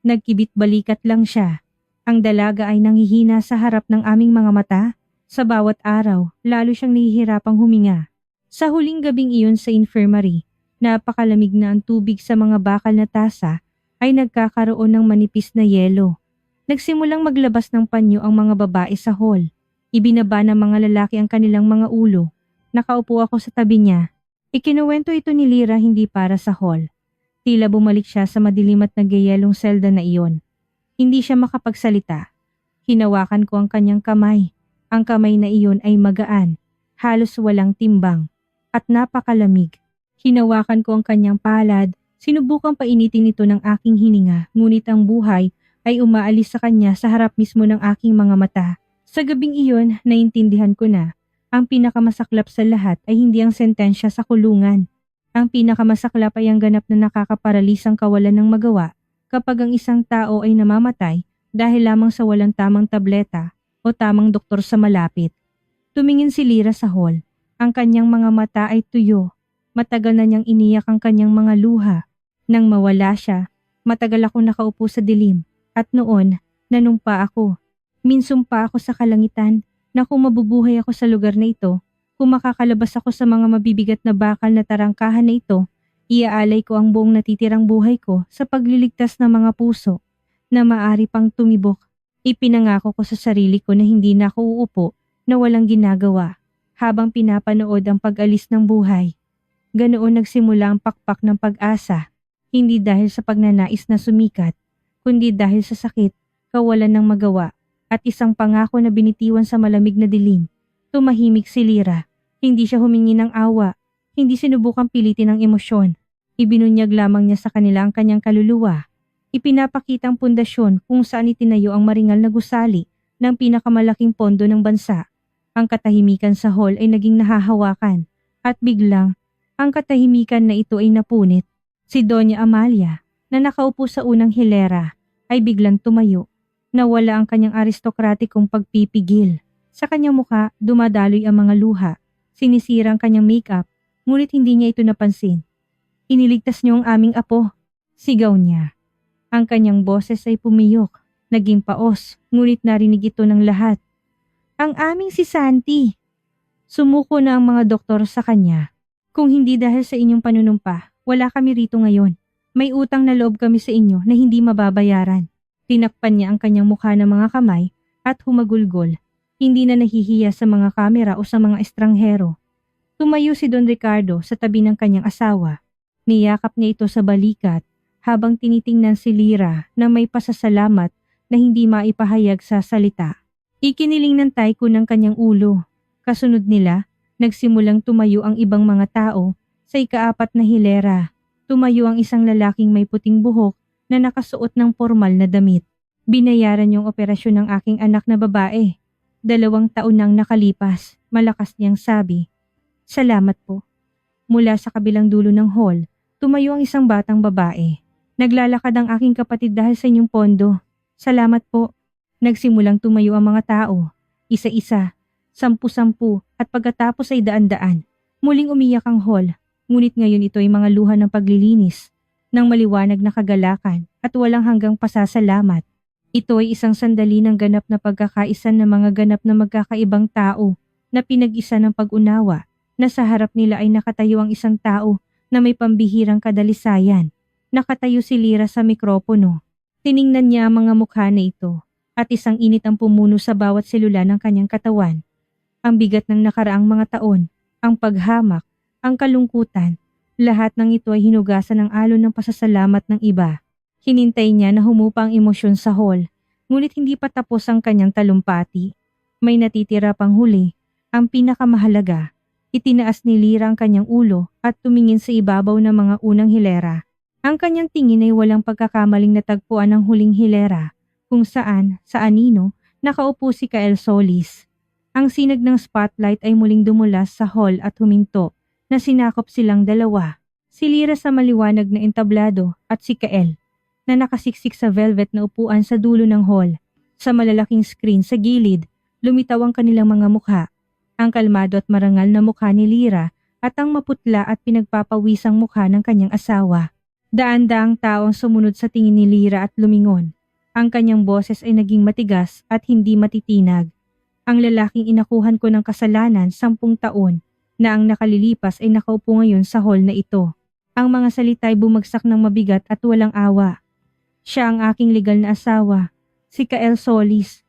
Nagkibit-balikat lang siya. Ang dalaga ay nanghihina sa harap ng aming mga mata. Sa bawat araw, lalo siyang nahihirapang huminga. Sa huling gabing iyon sa infirmary, napakalamig na ang tubig sa mga bakal na tasa ay nagkakaroon ng manipis na yelo. Nagsimulang maglabas ng panyo ang mga babae sa hall. Ibinaba ng mga lalaki ang kanilang mga ulo. Nakaupo ako sa tabi niya. Ikinuwento ito ni Lyra hindi para sa hall. Tila bumalik siya sa madilim at nagyayelong selda na iyon. Hindi siya makapagsalita. Hinawakan ko ang kanyang kamay. Ang kamay na iyon ay magaan, halos walang timbang, at napakalamig. Hinawakan ko ang kanyang palad, sinubukang painitin ito ng aking hininga, ngunit ang buhay ay umaalis sa kanya sa harap mismo ng aking mga mata. Sa gabing iyon, naintindihan ko na, ang pinakamasaklap sa lahat ay hindi ang sentensya sa kulungan. Ang pinakamasaklap ay ang ganap na nakakaparalisang kawalan ng magawa kapag ang isang tao ay namamatay dahil lamang sa walang tamang tableta o tamang doktor sa malapit. Tumingin si Lyra sa hall. Ang kanyang mga mata ay tuyo. Matagal na niyang iniyak ang kanyang mga luha. Nang mawala siya, matagal akong nakaupo sa dilim. At noon, nanumpa ako. Minsumpa ako sa kalangitan na kung mabubuhay ako sa lugar na ito, kung makakalabas ako sa mga mabibigat na bakal na tarangkahan na ito, iaalay ko ang buong natitirang buhay ko sa pagliligtas ng mga puso na maari pang tumibok. Ipinangako ko sa sarili ko na hindi na ako uupo na walang ginagawa habang pinapanood ang pag-alis ng buhay. Ganoon nagsimula ang pakpak ng pag-asa, hindi dahil sa pagnanais na sumikat, kundi dahil sa sakit, kawalan ng magawa, at isang pangako na binitiwan sa malamig na dilim. Tumahimik si Lyra. Hindi siya humingi ng awa, hindi sinubukang pilitin ang emosyon. Ibinunyag lamang niya sa kanila ang kanyang kaluluwa. Ipinapakita ang pundasyon kung saan itinayo ang maringal na gusali ng pinakamalaking pondo ng bansa. Ang katahimikan sa hall ay naging nahahawakan at biglang, ang katahimikan na ito ay napunit. Si Doña Amalia, na nakaupo sa unang hilera, ay biglang tumayo. Nawala ang kanyang aristokratikong pagpipigil. Sa kanyang mukha, dumadaloy ang mga luha. Sinisira ang kanyang makeup, ngunit hindi niya ito napansin. Iniligtas niyo ang aming apo. Sigaw niya. Ang kanyang boses ay pumiyok, naging paos, ngunit narinig ito ng lahat. Ang aming si Santi. Sumuko na ang mga doktor sa kanya. Kung hindi dahil sa inyong panunumpa, wala kami rito ngayon. May utang na loob kami sa inyo na hindi mababayaran. Tinakpan niya ang kanyang mukha ng mga kamay at humagulgol. Hindi na nahihiya sa mga kamera o sa mga estranghero. Tumayo si Don Ricardo sa tabi ng kanyang asawa. Niyakap niya ito sa balikat habang tinitingnan si Lyra na may pasasalamat na hindi maipahayag sa salita. Ikiniling ng Tycho ng kanyang ulo. Kasunod nila, nagsimulang tumayo ang ibang mga tao sa ikaapat na hilera. Tumayo ang isang lalaking may puting buhok na nakasuot ng formal na damit. Binayaran yung operasyon ng aking anak na babae. 2 taon nang nakalipas, malakas niyang sabi. Salamat po. Mula sa kabilang dulo ng hall, tumayo ang isang batang babae. Naglalakad ang aking kapatid dahil sa inyong pondo. Salamat po. Nagsimulang tumayo ang mga tao. Isa-isa, 10-10 at pagkatapos ay daan-daan. Muling umiyak ang hall, ngunit ngayon ito ay mga luha ng paglilinis, ng maliwanag na kagalakan at walang hanggang pasasalamat. Ito ay isang sandali ng ganap na pagkakaisa ng mga ganap na magkakaibang tao na pinag-isa ng pag-unawa na sa harap nila ay nakatayo ang isang tao na may pambihirang kadalisayan. Nakatayo si Lyra sa mikropono. Tiningnan niya ang mga mukha na ito at isang init ang pumuno sa bawat selula ng kanyang katawan. Ang bigat ng nakaraang mga taon, ang paghamak, ang kalungkutan, lahat ng ito ay hinugasan ng alon ng pasasalamat ng iba. Hinintay niya na humupa ang emosyon sa hall, ngunit hindi pa tapos ang kanyang talumpati. May natitira pang huli, ang pinakamahalaga. Itinaas ni Lyra ang kanyang ulo at tumingin sa ibabaw ng mga unang hilera. Ang kanyang tingin ay walang pagkakamaling natagpuan ng huling hilera, kung saan, sa anino, nakaupo si Kael Solis. Ang sinag ng spotlight ay muling dumulas sa hall at huminto, na sinakop silang dalawa. Si Lyra sa maliwanag na entablado at si Kael, na nakasiksik sa velvet na upuan sa dulo ng hall. Sa malalaking screen sa gilid, lumitaw ang kanilang mga mukha. Ang kalmado at marangal na mukha ni Lyra at ang maputla at pinagpapawisang mukha ng kanyang asawa. Daan-daang tao ang sumunod sa tingin ni Lyra at lumingon. Ang kanyang boses ay naging matigas at hindi matitinag. Ang lalaking inakuhan ko ng kasalanan 10 taon na ang nakalilipas ay nakaupo ngayon sa hall na ito. Ang mga salita ay bumagsak ng mabigat at walang awa. Siya ang aking legal na asawa, si Kael Solis.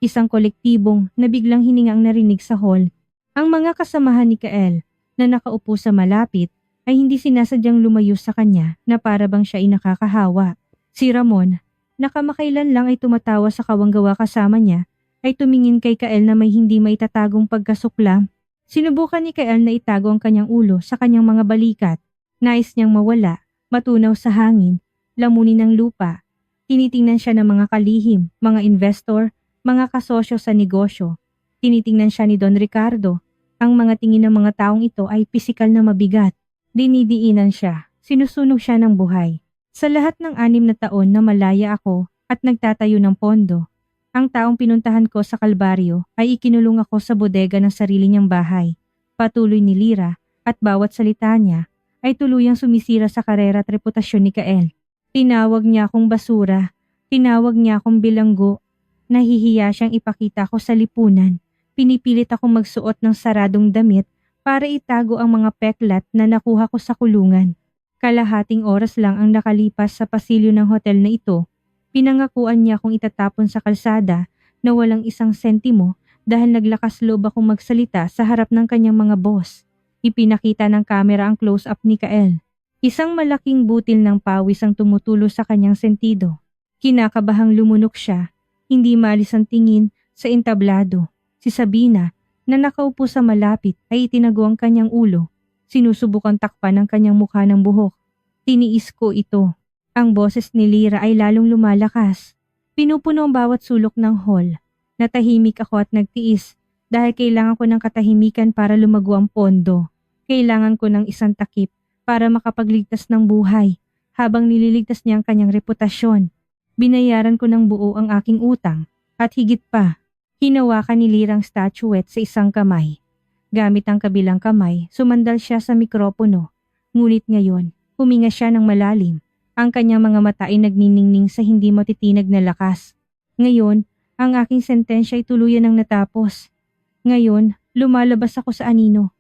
Isang kolektibong na biglang hiningang narinig sa hall. Ang mga kasamahan ni Kael na nakaupo sa malapit ay hindi sinasadyang lumayo sa kanya na para bang siya ay nakakahawa. Si Ramon, na kamakailan lang ay tumatawa sa kawanggawa kasama niya, ay tumingin kay Kael na may hindi maitatagong pagkasuklam. Sinubukan ni Kael na itago ang kanyang ulo sa kanyang mga balikat. Nais niyang mawala, matunaw sa hangin, lamunin ng lupa. Tinitingnan siya ng mga kalihim, mga investor, mga kasosyo sa negosyo. Tinitingnan siya ni Don Ricardo. Ang mga tingin ng mga taong ito ay pisikal na mabigat. Dinidiinan siya, sinusunog siya ng buhay. Sa lahat ng 6 na taon na malaya ako at nagtatayo ng pondo, ang taong pinuntahan ko sa Kalbaryo ay ikinulong ako sa bodega ng sarili niyang bahay. Patuloy ni Lyra at bawat salita niya ay tuluyang sumisira sa karera at reputasyon ni Kael. Tinawag niya akong basura, tinawag niya akong bilanggo. Nahihiya siyang ipakita ko sa lipunan. Pinipilit akong magsuot ng saradong damit para itago ang mga peklat na nakuha ko sa kulungan. Kalahating oras lang ang nakalipas sa pasilyo ng hotel na ito. Pinangakuan niya akong itatapon sa kalsada na walang 1 sentimo dahil naglakas loob akong magsalita sa harap ng kanyang mga boss. Ipinakita ng kamera ang close-up ni Kael. Isang malaking butil ng pawis ang tumutulo sa kanyang sentido. Kinakabahang lumunok siya, hindi maalis ang tingin sa entablado. Si Sabina, na nakaupo sa malapit, ay itinago ang kanyang ulo. Sinusubukang takpan ang kanyang mukha ng buhok. Tiniis ko ito. Ang boses ni Lyra ay lalong lumalakas. Pinupuno ang bawat sulok ng hall. Natahimik ako at nagtiis dahil kailangan ko ng katahimikan para lumago ang pondo. Kailangan ko ng isang takip para makapagligtas ng buhay habang nililigtas niya ang kanyang reputasyon. Binayaran ko ng buo ang aking utang at higit pa, hinawakan ni Lyra ang statuette sa isang kamay. Gamit ang kabilang kamay, sumandal siya sa mikropono. Ngunit ngayon, huminga siya ng malalim. Ang kanyang mga mata ay nagniningning sa hindi matitinag na lakas. Ngayon, ang aking sentensya ay tuluyan ng natapos. Ngayon, lumalabas ako sa anino.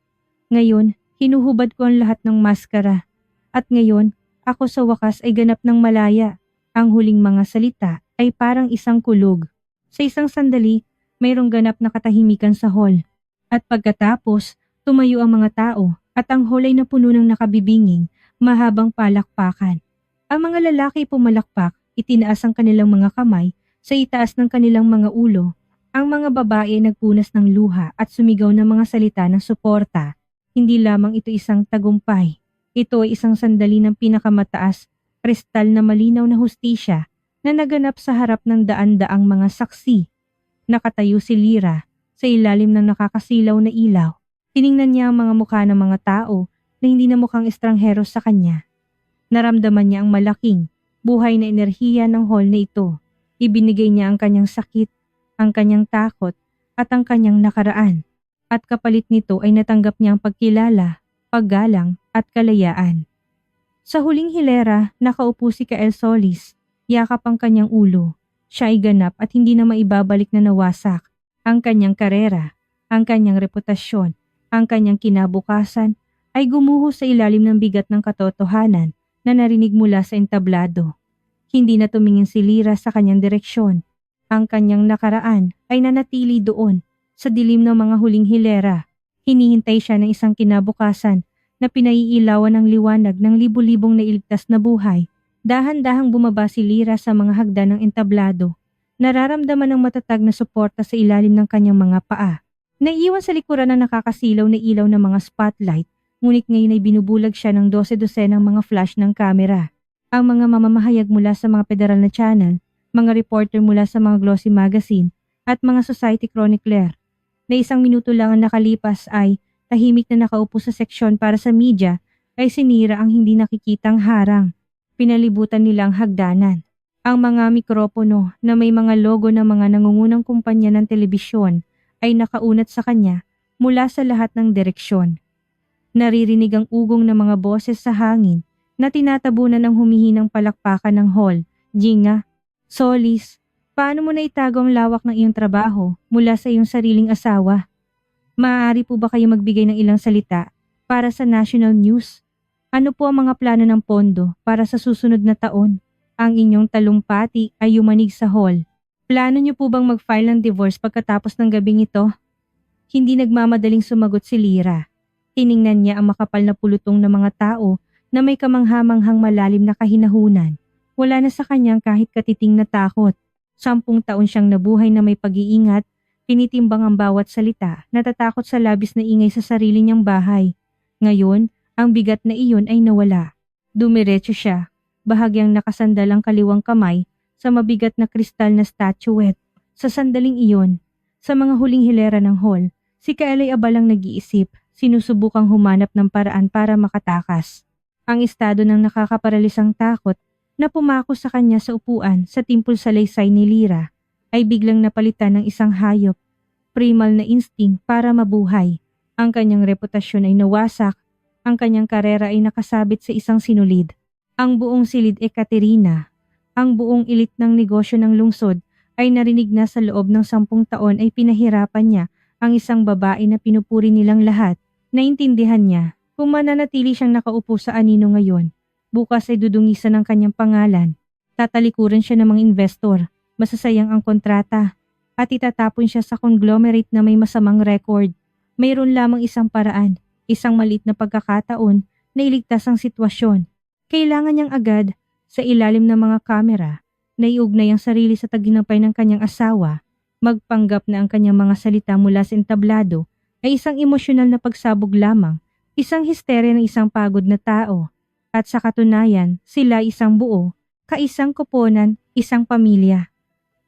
Ngayon, Hinuhubad ko ang lahat ng maskara. At ngayon, ako sa wakas ay ganap ng malaya. Ang huling mga salita ay parang isang kulog. Sa isang sandali, mayroong ganap na katahimikan sa hall. At pagkatapos, tumayo ang mga tao at ang hall ay napuno ng nakabibinging, mahabang palakpakan. Ang mga lalaki pumalakpak, itinaas ang kanilang mga kamay sa itaas ng kanilang mga ulo. Ang mga babae ay nagpunas ng luha at sumigaw ng mga salita ng suporta. Hindi lamang ito isang tagumpay. Ito ay isang sandali ng pinakamataas, kristal na malinaw na hustisya na naganap sa harap ng daan-daang mga saksi. Nakatayo si Lyra sa ilalim ng nakakasilaw na ilaw. Tiningnan niya ang mga mukha ng mga tao na hindi na mukhang estranghero sa kanya. Naramdaman niya ang malaking, buhay na enerhiya ng hall na ito. Ibinigay niya ang kanyang sakit, ang kanyang takot, at ang kanyang nakaraan. At kapalit nito ay natanggap niya ang pagkilala, paggalang, at kalayaan. Sa huling hilera, nakaupo si Kael Solis, yakap ang kanyang ulo. Siya ay ganap at hindi na maibabalik na nawasak. Ang kanyang karera, ang kanyang reputasyon, ang kanyang kinabukasan ay gumuho sa ilalim ng bigat ng katotohanan na narinig mula sa entablado. Hindi na tumingin si Lyra sa kanyang direksyon. Ang kanyang nakaraan ay nanatili doon sa dilim ng mga huling hilera. Hinihintay siya ng isang kinabukasan na pinaiilawan ng liwanag ng libu-libong nailigtas na buhay. Dahan-dahang bumaba si Lyra sa mga hagdan ng entablado. Nararamdaman ng matatag na suporta sa ilalim ng kanyang mga paa. Naiiwan sa likuran na nakakasilaw na ilaw ng mga spotlight, ngunit ngayon ay binubulag siya ng 12-dosenang mga flash ng kamera. Ang mga mamamahayag mula sa mga federal na channel, mga reporter mula sa mga glossy magazine, at mga society chronicler. Na 1 minuto lang ang nakalipas ay tahimik na nakaupo sa seksyon para sa media ay sinira ang hindi nakikitang harang. Pinalibutan nila ang hagdanan. Ang mga mikropono na may mga logo ng mga nangungunang kumpanya ng telebisyon ay nakaunat sa kanya mula sa lahat ng direksyon. Naririnig ang ugong ng mga boses sa hangin na tinatabunan ng humihinang palakpakan ng hall. Jinga, Solis, paano mo naitago ang lawak ng iyong trabaho mula sa iyong sariling asawa? Maaari po ba kayo magbigay ng ilang salita para sa national news? Ano po ang mga plano ng pondo para sa susunod na taon? Ang inyong talumpati ay yumanig sa hall. Plano niyo po bang mag-file ng divorce pagkatapos ng gabing ito? Hindi nagmamadaling sumagot si Lyra. Tiningnan niya ang makapal na pulutong ng mga tao na may kamanghamanghang malalim na kahinahunan. Wala na sa kanyang kahit katiting na takot. 10 taon siyang nabuhay na may pag-iingat. Tinitimbang ang bawat salita, natatakot sa labis na ingay sa sarili niyang bahay. Ngayon, ang bigat na iyon ay nawala. Dumiretso siya, bahagyang nakasandal ang kaliwang kamay sa mabigat na kristal na statuette. Sa sandaling iyon, sa mga huling hilera ng hall, si Kael ay abalang nag-iisip, sinusubukang humanap ng paraan para makatakas. Ang estado ng nakakaparalisang takot na pumako sa kanya sa upuan sa timpul salaysay ni Lyra ay biglang napalitan ng isang hayop, primal na instinct para mabuhay. Ang kanyang reputasyon ay nawasak, ang kanyang karera ay nakasabit sa isang sinulid. Ang buong silid Ekaterina, ang buong elit ng negosyo ng lungsod ay narinig na sa loob ng 10 taon ay pinahirapan niya ang isang babae na pinupuri nilang lahat. Naintindihan niya kung mananatili siyang nakaupo sa anino ngayon. Bukas ay dudungisan ang kanyang pangalan. Tatalikuran siya ng mga investor. Masasayang ang kontrata at itatapon siya sa conglomerate na may masamang record. Mayroon lamang isang paraan, isang maliit na pagkakataon na iligtas ang sitwasyon. Kailangan niyang agad, sa ilalim ng mga kamera, na iugnay ang sarili sa taginapay ng kanyang asawa, magpanggap na ang kanyang mga salita mula sa entablado ay isang emosyonal na pagsabog lamang, isang histerya ng isang pagod na tao. At sa katunayan, sila isang buo, kaisang koponan, isang pamilya.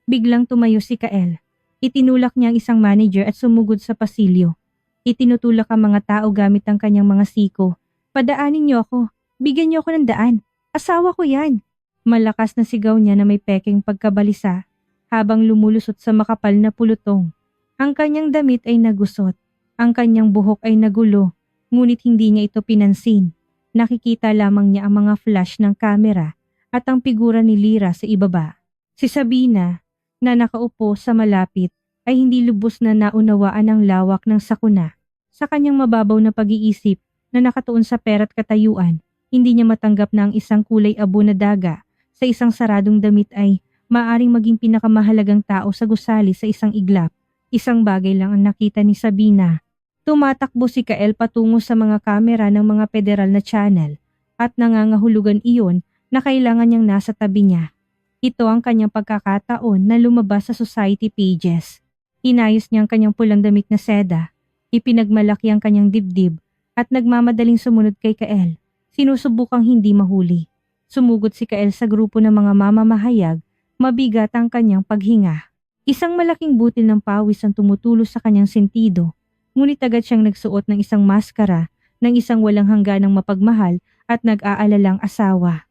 Biglang tumayo si Kael. Itinulak niya ang isang manager at sumugod sa pasilyo. Itinutulak ang mga tao gamit ang kanyang mga siko. Padaanin niyo ako. Bigyan niyo ako ng daan. Asawa ko yan. Malakas na sigaw niya na may pekeng pagkabalisa habang lumulusot sa makapal na pulutong. Ang kanyang damit ay nagusot. Ang kanyang buhok ay nagulo. Ngunit hindi niya ito pinansin. Nakikita lamang niya ang mga flash ng kamera at ang figura ni Lyra sa ibaba. Si Sabina, na nakaupo sa malapit, ay hindi lubos na naunawaan ang lawak ng sakuna. Sa kanyang mababaw na pag-iisip, na nakatuon sa pera't katayuan. Hindi niya matanggap na ang isang kulay abo na daga sa isang saradong damit ay maaring maging pinakamahalagang tao sa gusali sa isang iglap. Isang bagay lang ang nakita ni Sabina. Tumatakbo si Kael patungo sa mga kamera ng mga federal na channel at nangangahulugan iyon na kailangan niyang nasa tabi niya. Ito ang kanyang pagkakataon na lumabas sa society pages. Inayos niya ang kanyang pulang damit na seda, ipinagmalaki ang kanyang dibdib at nagmamadaling sumunod kay Kael. Sinusubukang hindi mahuli. Sumugod si Kael sa grupo ng mga mamamahayag, mabigat ang kanyang paghinga. Isang malaking butil ng pawis ang tumutulo sa kanyang sentido, ngunit agad siyang nagsuot ng isang maskara ng isang walang hangganang mapagmahal at nag-aalalang asawa.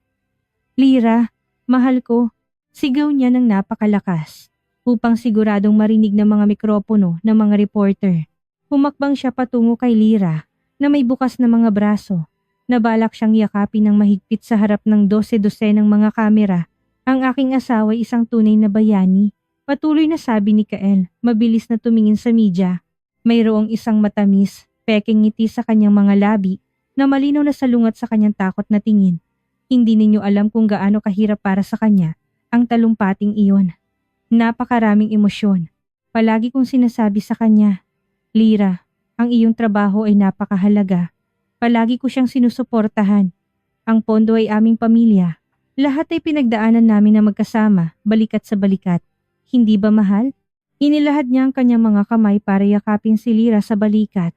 "Lira, mahal ko," sigaw niya ng napakalakas, upang siguradong marinig ng mga mikropono ng mga reporter. Humakbang siya patungo kay Lira na may bukas na mga braso. Nabalak siyang yakapin ng mahigpit sa harap ng 12 ng mga kamera. "Ang aking asawa ay isang tunay na bayani," patuloy na sabi ni Kael, mabilis na tumingin sa media. Mayroong isang matamis, peking ngiti sa kanyang mga labi na malinaw na salungat sa kanyang takot na tingin. Hindi ninyo alam kung gaano kahirap para sa kanya ang talumpating iyon. Napakaraming emosyon. Palagi kong sinasabi sa kanya, "Lira, ang iyong trabaho ay napakahalaga." Palagi ko siyang sinusuportahan. Ang pondo ay aming pamilya. Lahat ay pinagdaanan namin na magkasama, balikat sa balikat. Hindi ba mahal? Inilahad niya ang kanyang mga kamay para yakapin si Lira sa balikat.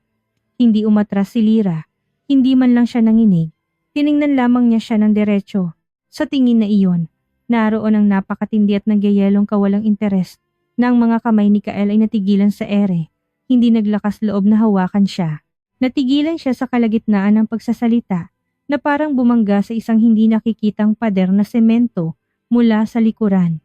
Hindi umatras si Lira. Hindi man lang siya nanginig. Tiningnan lamang niya siya ng diretso. Sa tingin na iyon, naroon ang napakatindi at nagyayelong kawalang interes na ang mga kamay ni Kael ay natigilan sa ere. Hindi naglakas loob na hawakan siya. Natigilan siya sa kalagitnaan ng pagsasalita na parang bumangga sa isang hindi nakikitang pader na semento mula sa likuran.